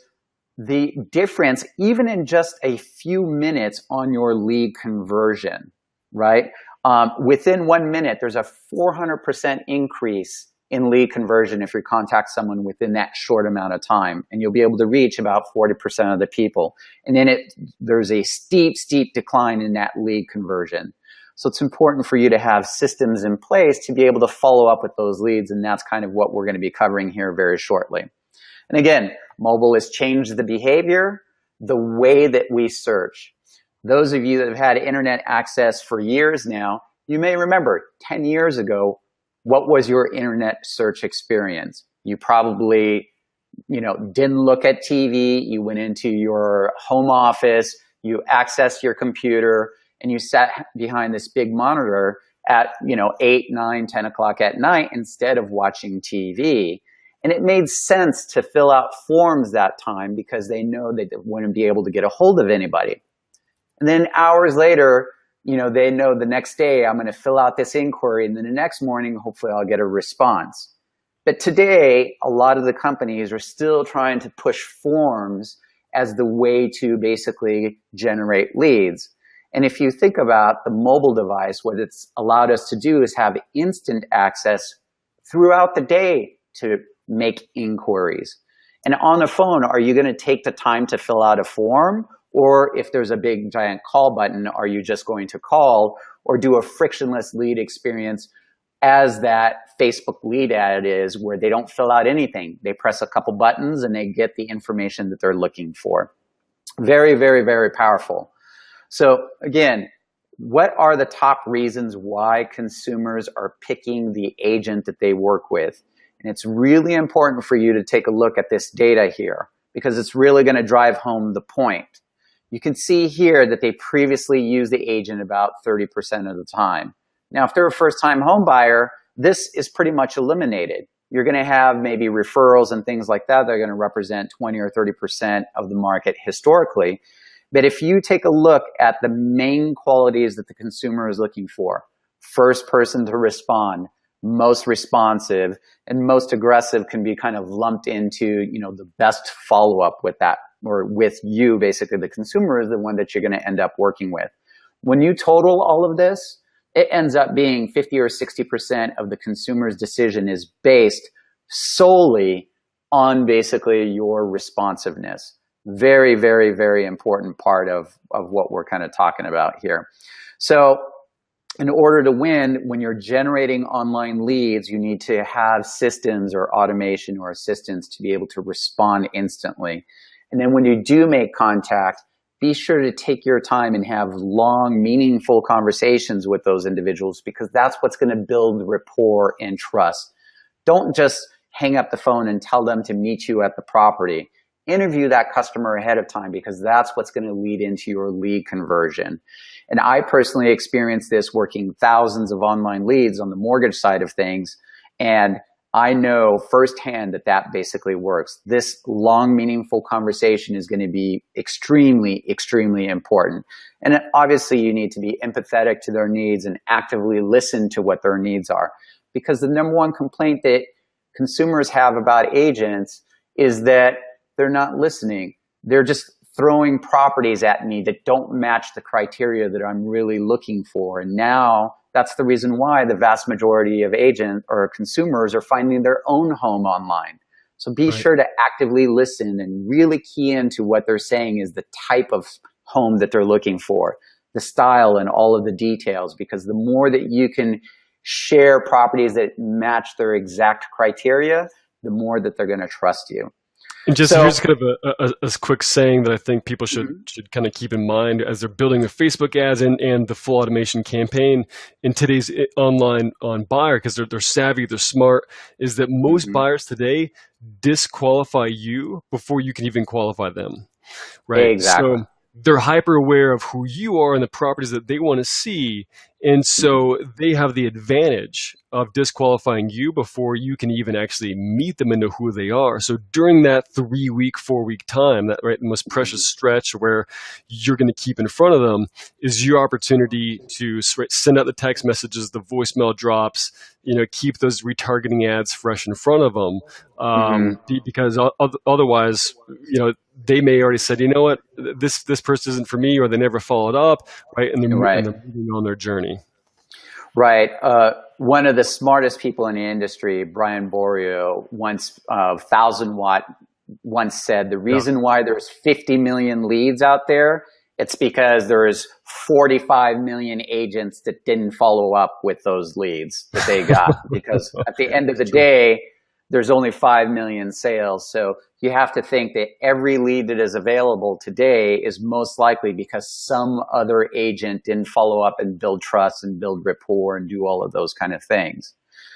the difference, even in just a few minutes, on your lead conversion, right? Within 1 minute, there's a 400% increase in lead conversion if you contact someone within that short amount of time, and you'll be able to reach about 40% of the people. And then there's a steep, steep decline in that lead conversion. So it's important for you to have systems in place to be able to follow up with those leads, and that's kind of what we're going to be covering here very shortly. And again, mobile has changed the behavior, the way that we search. Those of you that have had internet access for years now, you may remember 10 years ago, what was your internet search experience? You probably, didn't look at TV, you went into your home office, you accessed your computer, and you sat behind this big monitor at 8, 9, 10 o'clock at night instead of watching TV. And it made sense to fill out forms that time because they know they wouldn't be able to get a hold of anybody. And then hours later, they know the next day I'm going to fill out this inquiry, and then the next morning, hopefully I'll get a response. But today, a lot of the companies are still trying to push forms as the way to basically generate leads. And if you think about the mobile device, what it's allowed us to do is have instant access throughout the day to make inquiries. And on the phone, are you going to take the time to fill out a form? Or if there's a big giant call button, are you just going to call or do a frictionless lead experience as that Facebook lead ad is, where they don't fill out anything? They press a couple buttons and they get the information that they're looking for. Very, very, very powerful. So again, what are the top reasons why consumers are picking the agent that they work with? And it's really important for you to take a look at this data here, because it's really going to drive home the point. You can see here that they previously used the agent about 30% of the time. Now, if they're a first-time home buyer, this is pretty much eliminated. You're going to have maybe referrals and things like that. They're going to represent 20 or 30% of the market historically. But if you take a look at the main qualities that the consumer is looking for, first person to respond, most responsive, and most aggressive can be kind of lumped into, the best follow-up with that, or with you, basically. The consumer is the one that you're going to end up working with. When you total all of this, it ends up being 50 or 60% of the consumer's decision is based solely on basically your responsiveness. Very, very, very important part of what we're kind of talking about here. So in order to win, when you're generating online leads, you need to have systems or automation or assistance to be able to respond instantly. And then when you do make contact, be sure to take your time and have long, meaningful conversations with those individuals, because that's what's going to build rapport and trust. Don't just hang up the phone and tell them to meet you at the property. Interview that customer ahead of time, because that's what's going to lead into your lead conversion. And I personally experienced this working thousands of online leads on the mortgage side of things. And I know firsthand that that basically works. This long, meaningful conversation is going to be extremely, extremely important. And obviously you need to be empathetic to their needs and actively listen to what their needs are. Because the number one complaint that consumers have about agents is that they're not listening. They're just throwing properties at me that don't match the criteria that I'm really looking for. And now that's the reason why the vast majority of agents or consumers are finding their own home online. So be Right. sure to actively listen and really key into what they're saying is the type of home that they're looking for, the style and all of the details, because the more that you can share properties that match their exact criteria, the more that they're going to trust you. And Jesse, So, here's kind of a quick saying that I think people mhm, should kind of keep in mind as they're building their Facebook ads and the full automation campaign in today's online on buyer, because they're savvy, they're smart, is that most mhm, buyers today disqualify you before you can even qualify them. Right. exactly. So they're hyper aware of who you are and the properties that they want to see. And Mhm, so they have the advantage of disqualifying you before you can even actually meet them and know who they are. So during that 3 week, 4 week time, that right, the most mhm, precious stretch where you're going to keep in front of them is your opportunity to send out the text messages, the voicemail drops, keep those retargeting ads fresh in front of them. mhm. Because otherwise, they may already said, you know what, this person isn't for me, or they never followed up, right? And Right. they're moving on their journey. Right. One of the smartest people in the industry, Brian Borio, once 1000 Watt once said the Yeah. reason why there's 50 million leads out there, it's because there's 45 million agents that didn't follow up with those leads that they got. Because at the end of the True. day, there's only 5 million sales. So you have to think that every lead that is available today is most likely because some other agent didn't follow up and build trust and build rapport and do all of those kind of things.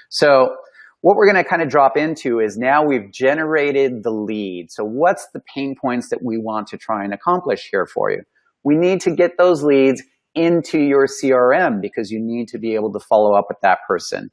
So what we're going to kind of drop into is now we've generated the lead. So what's the pain points that we want to try and accomplish here for you? We need to get those leads into your CRM because you need to be able to follow up with that person.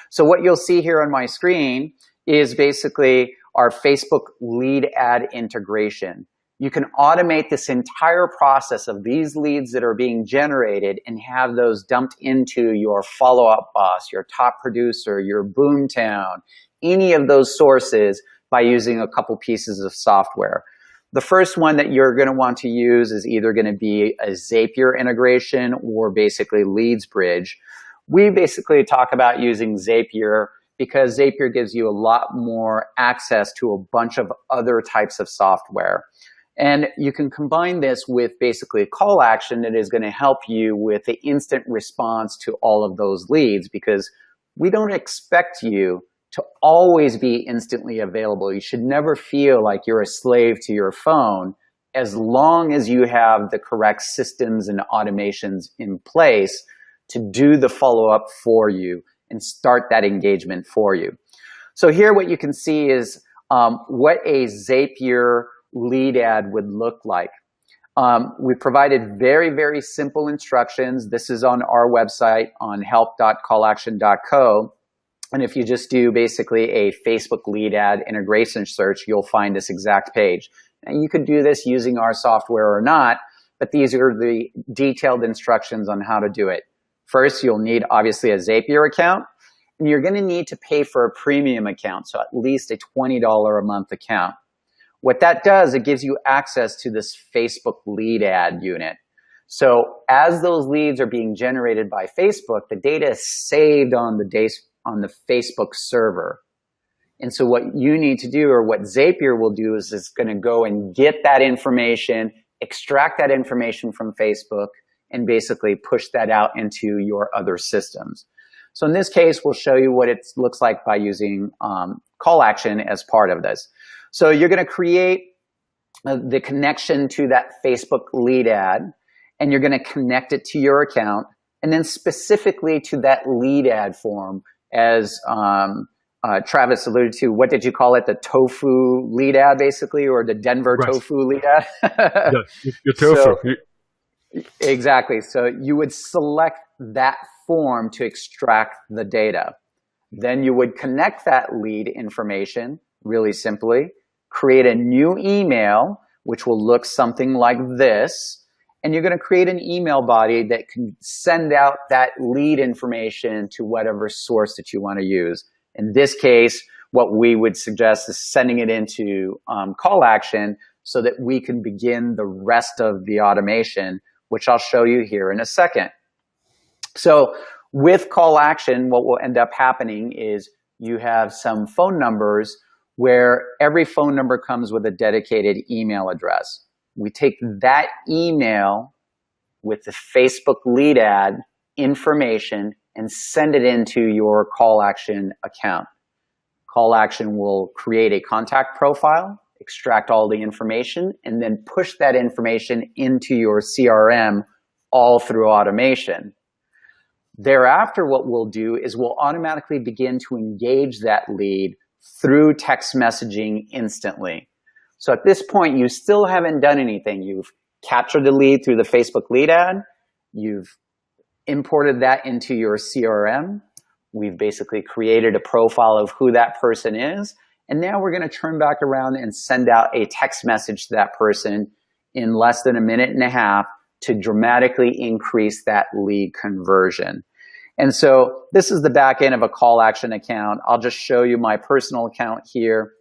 So what you'll see here on my screen is basically our Facebook lead ad integration. You can automate this entire process of these leads that are being generated and have those dumped into your follow-up boss, your top producer, your boomtown, any of those sources by using a couple pieces of software. The first one that you're going to want to use is either going to be a Zapier integration or basically LeadsBridge. We basically talk about using Zapier because Zapier gives you a lot more access to a bunch of other types of software. And you can combine this with basically a call action that is going to help you with the instant response to all of those leads, because we don't expect you to always be instantly available. You should never feel like you're a slave to your phone as long as you have the correct systems and automations in place to do the follow-up for you and start that engagement for you. So here what you can see is what a Zapier lead ad would look like. We provided very, very simple instructions. This is on our website on help.callaction.co. And if you just do basically a Facebook lead ad integration search, you'll find this exact page. And you could do this using our software or not, but these are the detailed instructions on how to do it. First, you'll need obviously a Zapier account, and you're going to need to pay for a premium account, so at least a $20 a month account. What that does, it gives you access to this Facebook lead ad unit. So as those leads are being generated by Facebook, the data is saved on the Facebook server. And so what you need to do, or what Zapier will do, is it's going to go and get that information, extract that information from Facebook, and basically push that out into your other systems. So in this case, we'll show you what it looks like by using CallAction as part of this. So you're going to create the connection to that Facebook lead ad, and you're going to connect it to your account, and then specifically to that lead ad form, as Travis alluded to. What did you call it? The tofu lead ad, basically, or the Denver Right. tofu lead ad? Yeah. Your tofu. So exactly. So you would select that form to extract the data. Then you would connect that lead information really simply, create a new email, which will look something like this. And you're going to create an email body that can send out that lead information to whatever source that you want to use. In this case, what we would suggest is sending it into CallAction so that we can begin the rest of the automation, which I'll show you here in a second. So with CallAction, what will end up happening is you have some phone numbers where every phone number comes with a dedicated email address. We take that email with the Facebook lead ad information and send it into your CallAction account. CallAction will create a contact profile, extract all the information, and then push that information into your CRM all through automation. Thereafter, what we'll do is we'll automatically begin to engage that lead through text messaging instantly. So at this point, you still haven't done anything. You've captured the lead through the Facebook lead ad. You've imported that into your CRM. We've basically created a profile of who that person is. And now we're going to turn back around and send out a text message to that person in less than a minute and a half to dramatically increase that lead conversion. And so this is the back end of a CallAction account. I'll just show you my personal account here.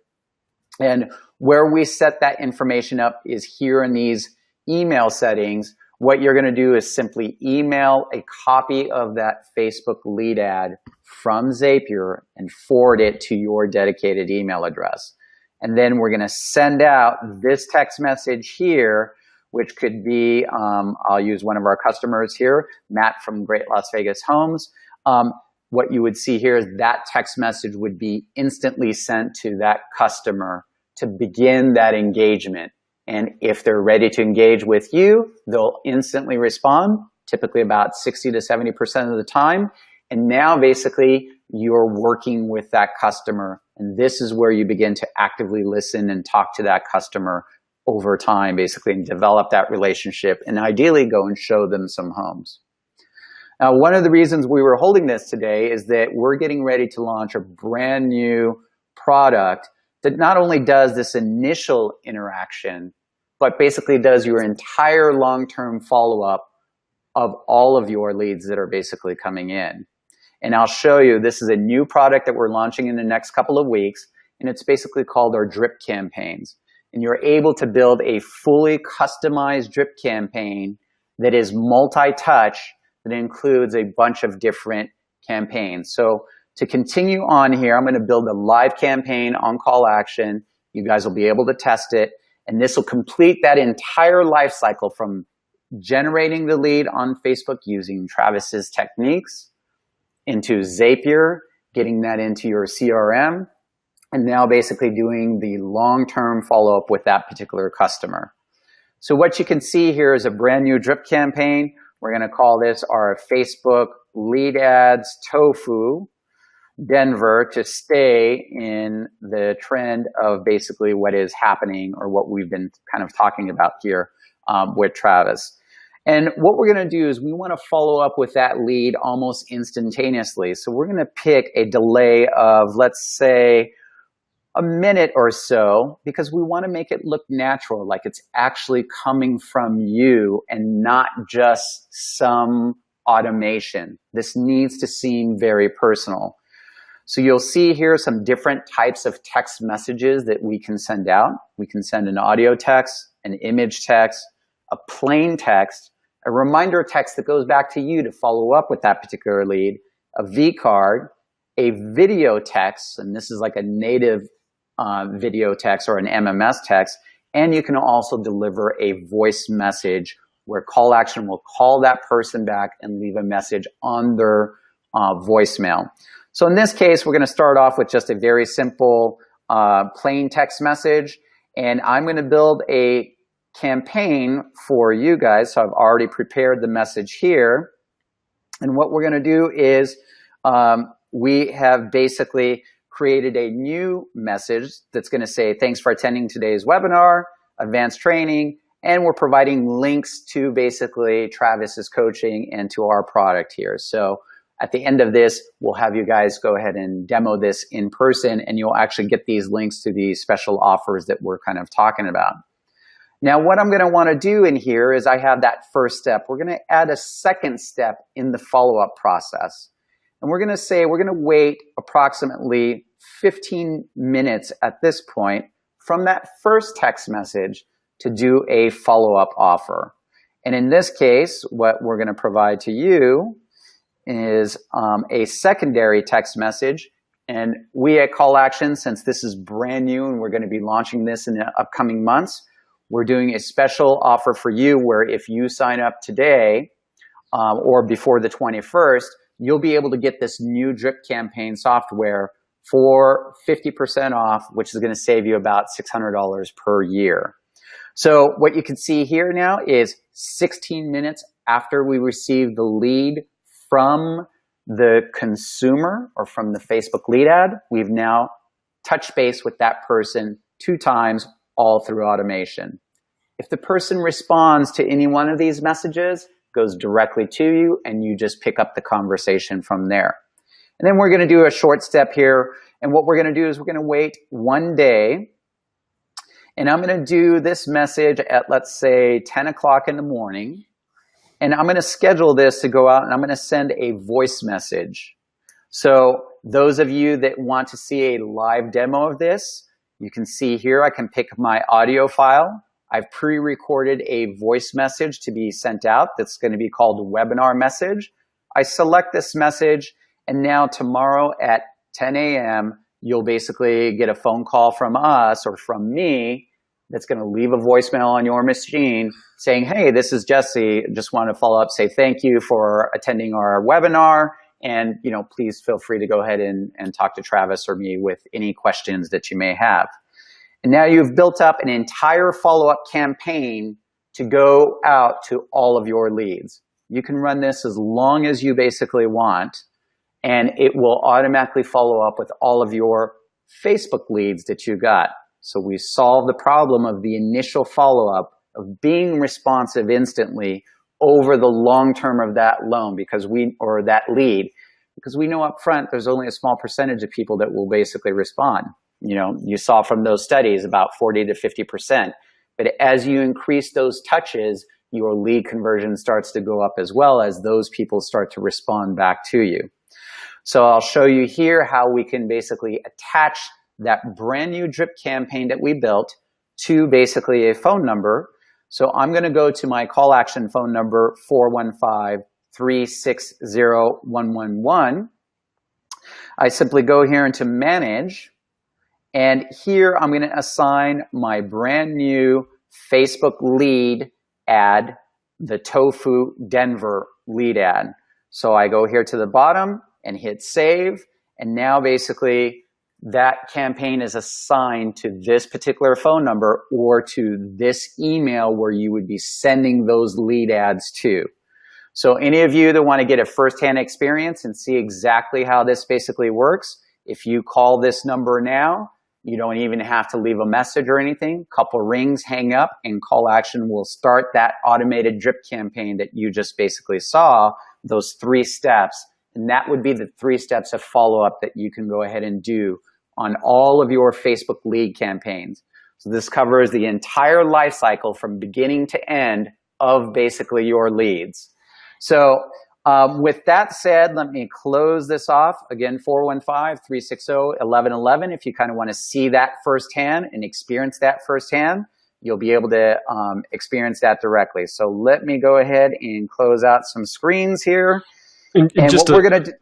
And where we set that information up is here in these email settings. What you're going to do is simply email a copy of that Facebook lead ad from Zapier and forward it to your dedicated email address. And then we're going to send out this text message here, which could be, I'll use one of our customers here, Matt from Great Las Vegas Homes. What you would see here is that text message would be instantly sent to that customer to begin that engagement. And if they're ready to engage with you, they'll instantly respond, typically about 60 to 70% of the time. And now basically you're working with that customer. And this is where you begin to actively listen and talk to that customer over time, basically, and develop that relationship and ideally go and show them some homes. Now, one of the reasons we were holding this today is that we're getting ready to launch a brand new product that not only does this initial interaction, but basically does your entire long-term follow-up of all of your leads that are basically coming in. And I'll show you, this is a new product that we're launching in the next couple of weeks, and it's basically called our drip campaigns. And you're able to build a fully customized drip campaign that is multi-touch, that includes a bunch of different campaigns. So to continue on here, I'm going to build a live campaign on CallAction. You guys will be able to test it. And this will complete that entire life cycle from generating the lead on Facebook using Travis's techniques into Zapier, getting that into your CRM, and now basically doing the long-term follow-up with that particular customer. So what you can see here is a brand new drip campaign. We're going to call this our Facebook Lead Ads Tofu Denver to stay in the trend of basically what is happening or what we've been kind of talking about here with Travis. And what we're going to do is we want to follow up with that lead almost instantaneously. So we're going to pick a delay of, let's say, a minute or so, because we want to make it look natural, like it's actually coming from you and not just some automation. This needs to seem very personal. So you'll see here some different types of text messages that we can send out. We can send an audio text, an image text, a plain text, a reminder text that goes back to you to follow up with that particular lead, a V card, a video text, and this is like a native video text or an MMS text, and you can also deliver a voice message where CallAction will call that person back and leave a message on their voicemail. So in this case, we're going to start off with just a very simple plain text message, and I'm going to build a campaign for you guys. So I've already prepared the message here, and what we're going to do is we have basically created a new message that's going to say, thanks for attending today's webinar, advanced training, and we're providing links to basically Travis's coaching and to our product here. So at the end of this, we'll have you guys go ahead and demo this in person, and you'll actually get these links to the special offers that we're kind of talking about. Now, what I'm going to want to do in here is I have that first step. We're going to add a second step in the follow-up process. And we're going to say we're going to wait approximately 15 minutes at this point from that first text message to do a follow-up offer. And in this case, what we're going to provide to you is a secondary text message And we at CallAction, since this is brand new and we're going to be launching this in the upcoming months, we're doing a special offer for you where if you sign up today or before the 21st, you'll be able to get this new drip campaign software for 50% off, which is going to save you about $600 per year. So what you can see here now is 16 minutes after we receive the lead from the consumer or from the Facebook lead ad, we've now touched base with that person 2 times, all through automation. If the person responds to any one of these messages, goes directly to you, and you just pick up the conversation from there. And then we're going to do a short step here, and what we're going to do is we're going to wait 1 day, and I'm going to do this message at, let's say, 10 o'clock in the morning. And I'm going to schedule this to go out and I'm going to send a voice message. So those of you that want to see a live demo of this, you can see here I can pick my audio file. I've pre-recorded a voice message to be sent out that's going to be called a webinar message. I select this message, and now tomorrow at 10 a.m. you'll basically get a phone call from us or from me that's going to leave a voicemail on your machine saying, hey, this is Jesse. Just want to follow up, say thank you for attending our webinar. And please feel free to go ahead and talk to Travis or me with any questions that you may have. And now you've built up an entire follow-up campaign to go out to all of your leads. You can run this as long as you basically want, and it will automatically follow up with all of your Facebook leads that you got. So we solve the problem of the initial follow-up of being responsive instantly over the long term of that loan or that lead, because we know up front there's only a small percentage of people that will basically respond. You saw from those studies about 40 to 50%. But as you increase those touches, your lead conversion starts to go up as well as those people start to respond back to you. So I'll show you here how we can basically attach that brand new drip campaign that we built to basically a phone number. So I'm going to go to my CallAction phone number, 415-360-111. I simply go here into Manage, and here I'm going to assign my brand new Facebook lead ad, the Tofu Denver lead ad. So I go here to the bottom and hit Save, and now basically that campaign is assigned to this particular phone number or to this email where you would be sending those lead ads to. So any of you that want to get a firsthand experience and see exactly how this basically works, if you call this number now, you don't even have to leave a message or anything. Couple rings, hang up, and CallAction will start that automated drip campaign that you just basically saw, those 3 steps. And that would be the 3 steps of follow-up that you can go ahead and do on all of your Facebook lead campaigns. So this covers the entire life cycle from beginning to end of basically your leads. So with that said, let me close this off. Again, 415-360-1111. If you kind of want to see that firsthand and experience that firsthand, you'll be able to experience that directly. So let me go ahead and close out some screens here. And what we're going to do...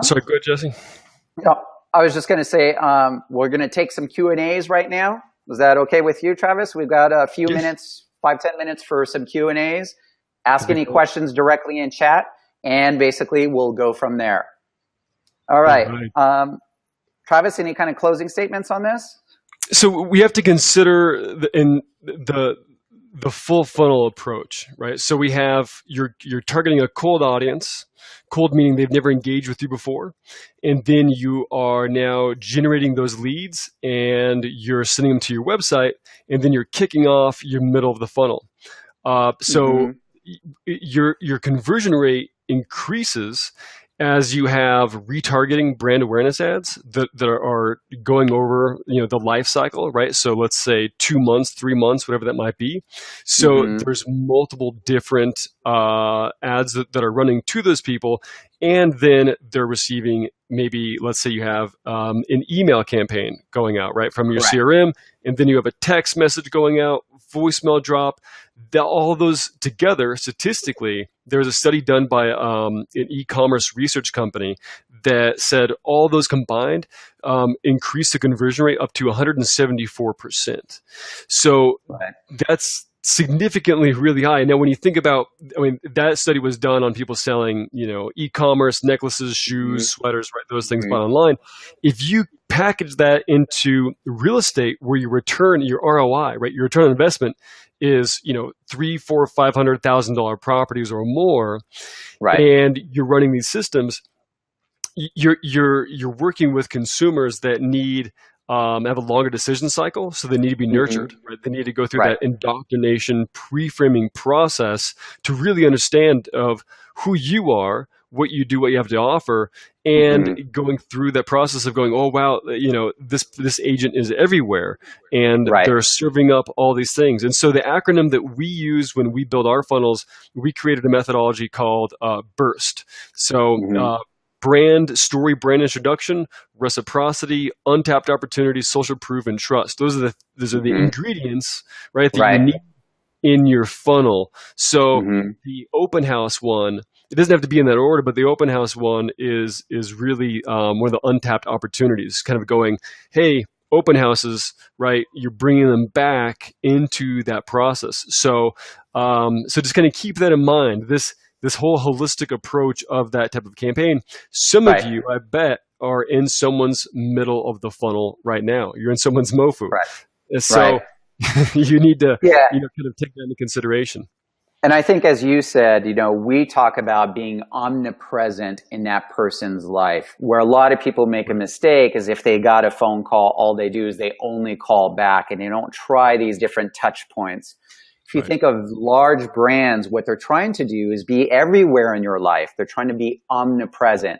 Sorry, go ahead, Jesse. No, I was just going to say, we're going to take some Q&As right now. Is that okay with you, Travis? We've got a few minutes, 5-10 minutes for some Q&As. Ask any questions directly in chat, and basically we'll go from there. All right. Travis, any kind of closing statements on this? So we have to consider the full funnel approach, right? So we have, you're targeting a cold audience, cold meaning they've never engaged with you before. And then you are now generating those leads and you're sending them to your website, and then you're kicking off your middle of the funnel. Your conversion rate increases as you have retargeting brand awareness ads that are going over, the life cycle, right? So let's say 2 months, 3 months, whatever that might be. So there's multiple different ads that are running to those people, and then they're receiving, maybe, let's say you have an email campaign going out, right, from your CRM, and then you have a text message going out, voicemail drop. All of those together, statistically, there was a study done by an e-commerce research company that said all those combined increased the conversion rate up to 174%. So Right. that's significantly really high. Now, when you think about, I mean, that study was done on people selling, e-commerce, necklaces, shoes, sweaters, right? Those things bought online. If you package that into real estate, where you return your ROI, right? Your return on investment is, $300,000, $400,000, $500,000 properties or more, Right. and you're running these systems. You're working with consumers that need have a longer decision cycle, so they need to be nurtured. Right? They need to go through Right. that indoctrination, pre-framing process to really understand of who you are, what you do, what you have to offer, and going through that process of going, oh wow, this agent is everywhere, and Right. they're serving up all these things. And so the acronym that we use when we build our funnels, we created a methodology called BURST. So brand, story, brand introduction, reciprocity, untapped opportunities, social proof, and trust. Those are the ingredients, right, that you need in your funnel. So the open house one, it doesn't have to be in that order, but the open house one is really one of the untapped opportunities. Kind of going, hey, open houses, right? You're bringing them back into that process. So just kind of keep that in mind. This whole holistic approach of that type of campaign. Some of you, I bet, are in someone's middle of the funnel right now. You're in someone's MOFU. Right. So you need to kind of take that into consideration. And I think, as you said, we talk about being omnipresent in that person's life. Where a lot of people make a mistake is if they got a phone call, all they do is they only call back and they don't try these different touch points. If you think of large brands, what they're trying to do is be everywhere in your life. They're trying to be omnipresent.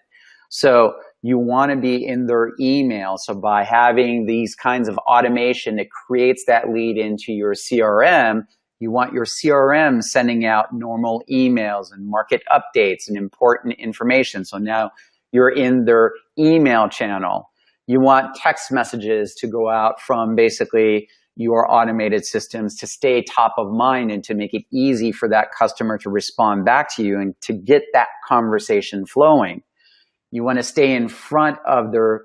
So you want to be in their email. So by having these kinds of automation that creates that lead into your CRM, you want your CRM sending out normal emails and market updates and important information. So now you're in their email channel. You want text messages to go out from basically your automated systems to stay top of mind and to make it easy for that customer to respond back to you and to get that conversation flowing. You want to stay in front of their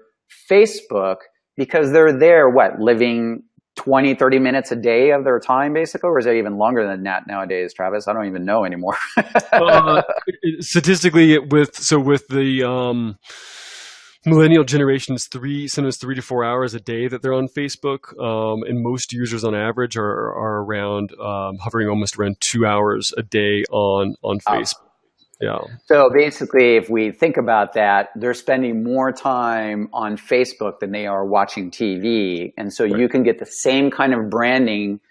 Facebook because they're there, living 20, 30 minutes a day of their time, basically? Or is it even longer than that nowadays, Travis? I don't even know anymore. Statistically, with the millennial generation, is sometimes 3 to 4 hours a day that they're on Facebook, and most users on average are around hovering almost around 2 hours a day on Facebook. Yeah. So basically, if we think about that, they're spending more time on Facebook than they are watching TV. And so you can get the same kind of branding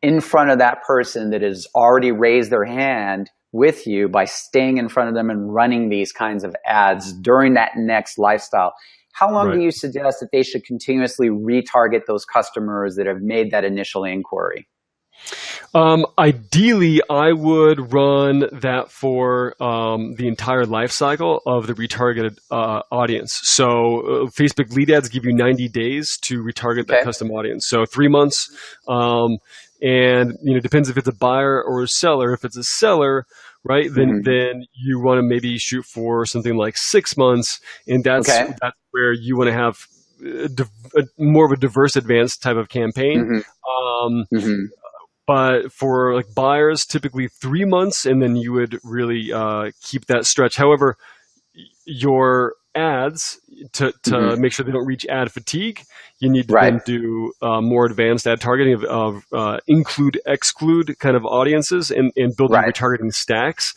in front of that person that has already raised their hand with you by staying in front of them and running these kinds of ads during that next lifestyle. How long do you suggest that they should continuously retarget those customers that have made that initial inquiry? Ideally, I would run that for the entire life cycle of the retargeted audience. So Facebook lead ads give you 90 days to retarget that custom audience. So 3 months, and depends if it's a buyer or a seller. If it's a seller, right, then you want to maybe shoot for something like 6 months, and that's where you want to have more of a diverse, advanced type of campaign. But for like buyers, typically 3 months, and then you would really keep that stretch. However, your ads, to make sure they don't reach ad fatigue, you need to then do more advanced ad targeting of include, exclude kind of audiences and building retargeting stacks.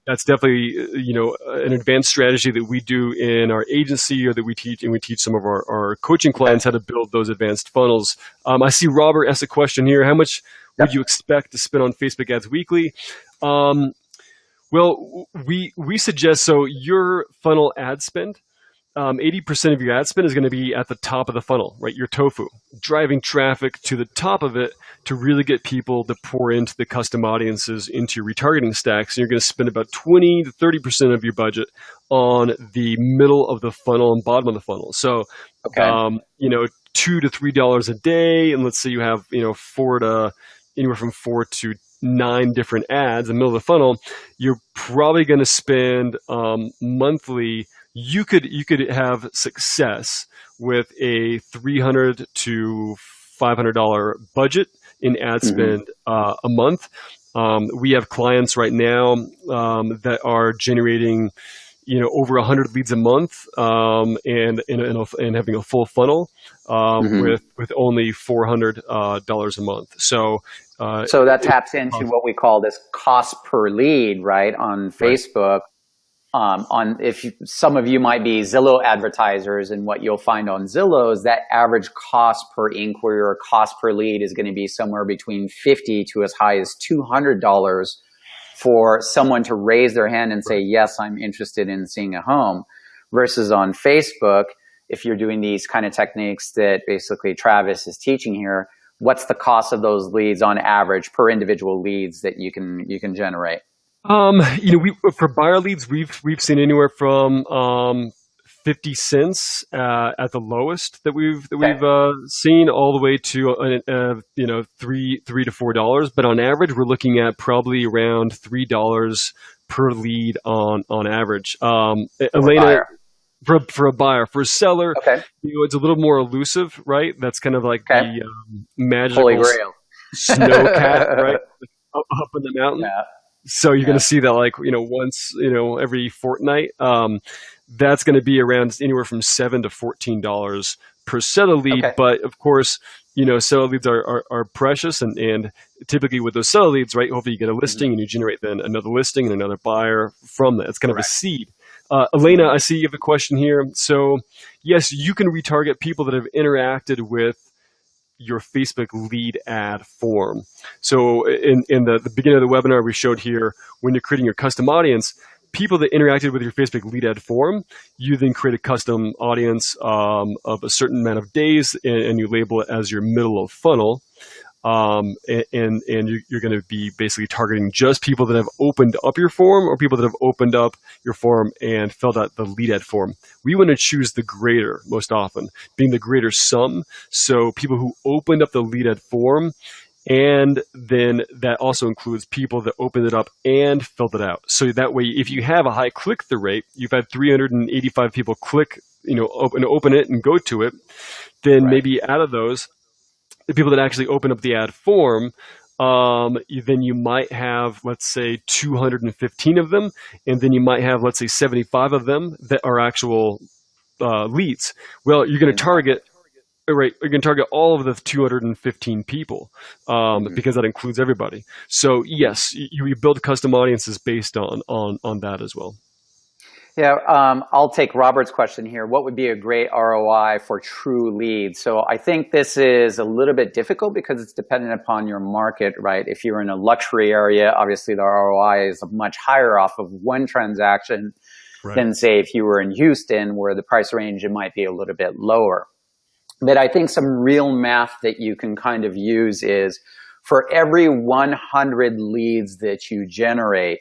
That's definitely an advanced strategy that we do in our agency, or that we teach some of our coaching clients how to build those advanced funnels. I see Robert asked a question here. How much would you expect to spend on Facebook ads weekly? Well, we suggest, so your funnel ad spend, 80% of your ad spend is going to be at the top of the funnel, right? Your tofu, driving traffic to the top of it to really get people to pour into the custom audiences into your retargeting stacks. And you're going to spend about 20 to 30% of your budget on the middle of the funnel and bottom of the funnel. So, $2 to $3 a day. And let's say you have, anywhere from 4 to 9 different ads in the middle of the funnel, you're probably going to spend monthly. You could have success with a $300 to $500 budget in ad spend a month. We have clients right now that are generating, over 100 leads a month, and having a full funnel with only $400 a month. So that taps into what we call this cost per lead, right, on Facebook. Some of you might be Zillow advertisers, and what you'll find on Zillow is that average cost per inquiry or cost per lead is going to be somewhere between $50 to as high as $200 for someone to raise their hand and say, yes, I'm interested in seeing a home. Versus on Facebook, if you're doing these kind of techniques that basically Travis is teaching here, what's the cost of those leads on average per individual leads that you can generate? For buyer leads, we've seen anywhere from 50 cents at the lowest that we've seen, all the way to $3 to $4. But on average, we're looking at probably around $3 per lead on average. Elena, for a buyer, for a seller, it's a little more elusive, right? That's kind of like the magical Holy Grail snow cat, right, up in the mountain. Yeah. So you're going to see that once, every fortnight. That's going to be around anywhere from $7 to $14 per seller lead. Okay. But of course, seller leads are precious, and typically with those seller leads, right, hopefully you get a listing and you generate then another listing and another buyer from that. It's kind of a seed. Elena, I see you have a question here. So yes, you can retarget people that have interacted with your Facebook lead ad form. So in the beginning of the webinar, we showed here, when you're creating your custom audience, people that interacted with your Facebook lead ad form, you then create a custom audience of a certain amount of days, and you label it as your middle of funnel. And you're going to be basically targeting just people that have opened up your form, or people that have opened up your form and filled out the lead ad form. We want to choose the greater most often, being the greater sum. So people who opened up the lead ad form, and then that also includes people that opened it up and filled it out. So that way, if you have a high click-through rate, you've had 385 people click, open it and go to it, then maybe out of those, the people that actually open up the ad form, then you might have, let's say, 215 of them, and then you might have, let's say, 75 of them that are actual leads. Well, you're going to target, right? You're going to target all of the 215 people because that includes everybody. So yes, you build custom audiences based on that as well. Yeah, I'll take Robert's question here. What would be a great ROI for true leads? So I think this is a little bit difficult because it's dependent upon your market, right? If you're in a luxury area, obviously the ROI is much higher off of one transaction than, say, if you were in Houston, where the price range it might be a little bit lower. But I think some real math that you can kind of use is, for every 100 leads that you generate,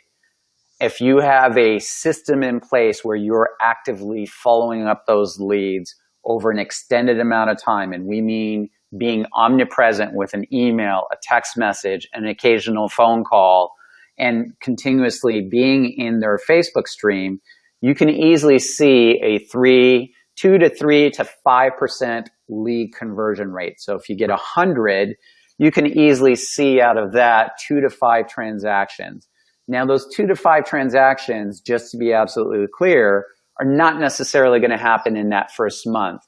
if you have a system in place where you're actively following up those leads over an extended amount of time, and we mean being omnipresent with an email, a text message, an occasional phone call, and continuously being in their Facebook stream, you can easily see a 2 to 3 to 5% lead conversion rate. So if you get 100, you can easily see out of that 2 to 5 transactions. Now, those 2 to 5 transactions, just to be absolutely clear, are not necessarily going to happen in that first month,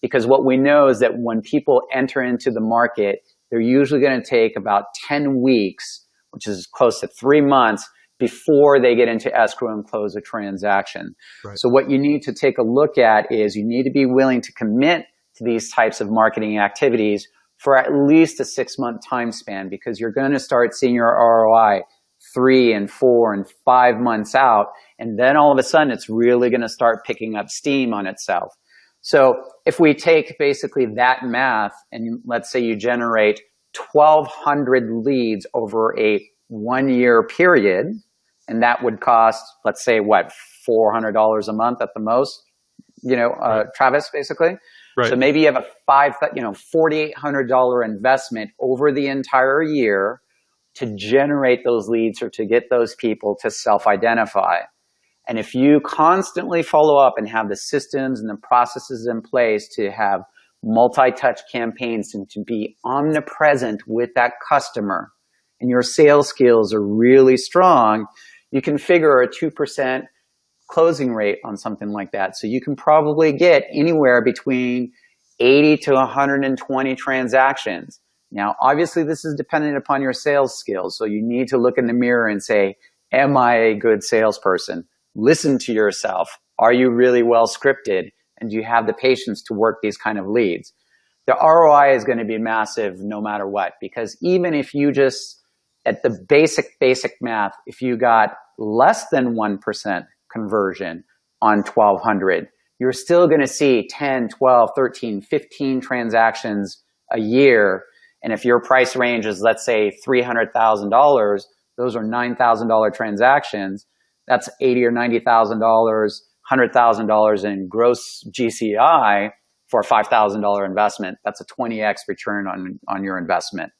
because what we know is that when people enter into the market, they're usually going to take about 10 weeks, which is close to 3 months, before they get into escrow and close a transaction. So what you need to take a look at is you need to be willing to commit to these types of marketing activities for at least a 6-month time span, because you're going to start seeing your ROI 3 and 4 and 5 months out, and then all of a sudden it's really going to start picking up steam on itself. So if we take basically that math, and let's say you generate 1,200 leads over a 1-year period, and that would cost, let's say, what, $400 a month at the most, Travis, basically. So maybe you have a $4,800 investment over the entire year to generate those leads or to get those people to self-identify. And if you constantly follow up and have the systems and the processes in place to have multi-touch campaigns and to be omnipresent with that customer, and your sales skills are really strong, you can figure a 2% closing rate on something like that. So you can probably get anywhere between 80 to 120 transactions. Now, obviously, this is dependent upon your sales skills. So you need to look in the mirror and say, am I a good salesperson? Listen to yourself. Are you really well scripted? And do you have the patience to work these kind of leads? The ROI is going to be massive no matter what, because even if you just, at the basic math, if you got less than 1% conversion on 1,200, you're still going to see 10, 12, 13, 15 transactions a year. And if your price range is, let's say, $300,000, those are $9,000 transactions. That's $80,000 or $90,000, $100,000 in gross GCI for a $5,000 investment. That's a 20x return on your investment.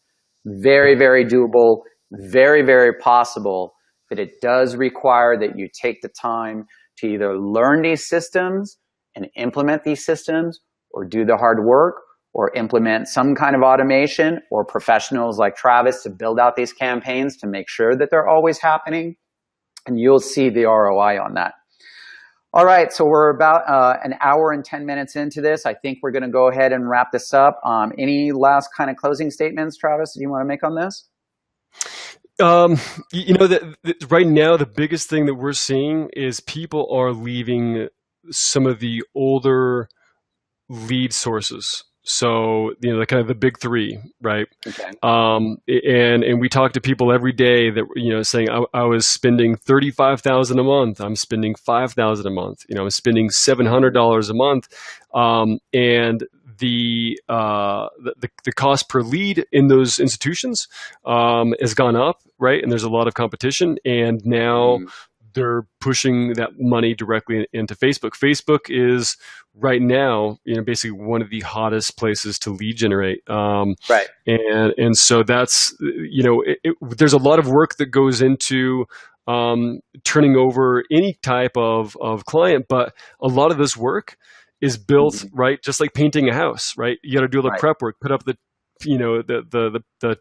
Very, very doable, very, very possible, but it does require that you take the time to either learn these systems and implement these systems, or do the hard work, or implement some kind of automation, or professionals like Travis to build out these campaigns to make sure that they're always happening, and you'll see the ROI on that. All right, so we're about an hour and 10 minutes into this. I think we're going to go ahead and wrap this up. Any last kind of closing statements, Travis, do you want to make on this? Right now, the biggest thing that we're seeing is people are leaving some of the older lead sources. So, the kind of the big three, right? Okay. And we talk to people every day that, saying I was spending $35,000 a month. I'm spending $5,000 a month. I'm spending $700 a month. And the cost per lead in those institutions has gone up, right? And there's a lot of competition. And now they're pushing that money directly into Facebook. Facebook is right now, basically one of the hottest places to lead generate. Right. And so that's, there's a lot of work that goes into turning over any type of client, but a lot of this work is built, right? Just like painting a house, right? You got to do the prep work, put up the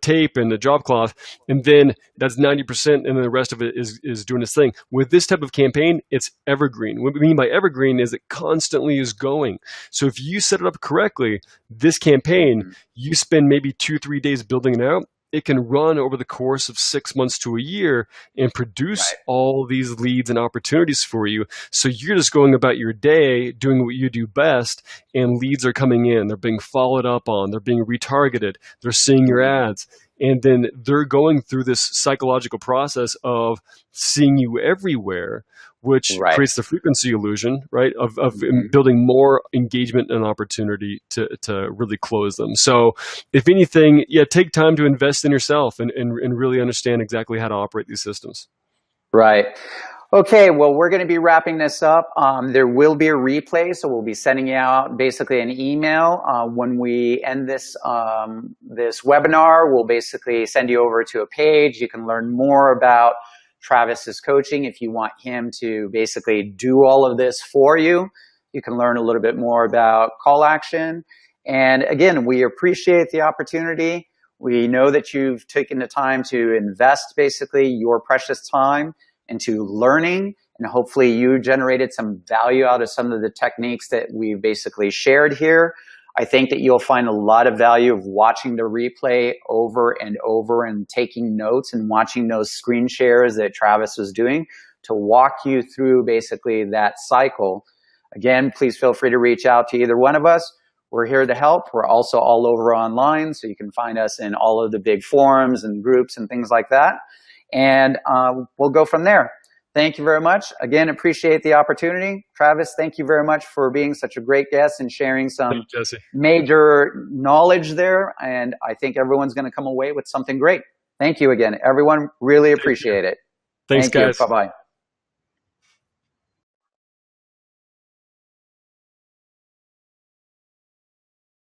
tape and the job cloth, and then that's 90%, and then the rest of it is doing its thing. With this type of campaign, it's evergreen. What we mean by evergreen is it constantly is going. So if you set it up correctly, this campaign, you spend maybe 2-3 days building it out, it can run over the course of 6 months to a year and produce all these leads and opportunities for you. So you're just going about your day doing what you do best, and leads are coming in. They're being followed up on. They're being retargeted. They're seeing your ads. And then they're going through this psychological process of seeing you everywhere, which creates the frequency illusion, right, of building more engagement and opportunity to really close them. So if anything, take time to invest in yourself and really understand exactly how to operate these systems. Right. Okay, well, we're going to be wrapping this up. There will be a replay, so we'll be sending you out basically an email. When we end this webinar, we'll basically send you over to a page. You can learn more about Travis's coaching. If you want him to basically do all of this for you, you can learn a little bit more about CallAction. And again, we appreciate the opportunity. We know that you've taken the time to invest basically your precious time into learning, and hopefully you generated some value out of some of the techniques that we basically shared here. I think that you'll find a lot of value of watching the replay over and over and taking notes and watching those screen shares that Travis was doing to walk you through basically that cycle. Again, please feel free to reach out to either one of us. We're here to help. We're also all over online, so you can find us in all of the big forums and groups and things like that. And we'll go from there. Thank you very much. Again, appreciate the opportunity. Travis, thank you very much for being such a great guest and sharing some major knowledge there. And I think everyone's going to come away with something great. Thank you again, everyone. Really appreciate it. Thanks, guys. Bye-bye.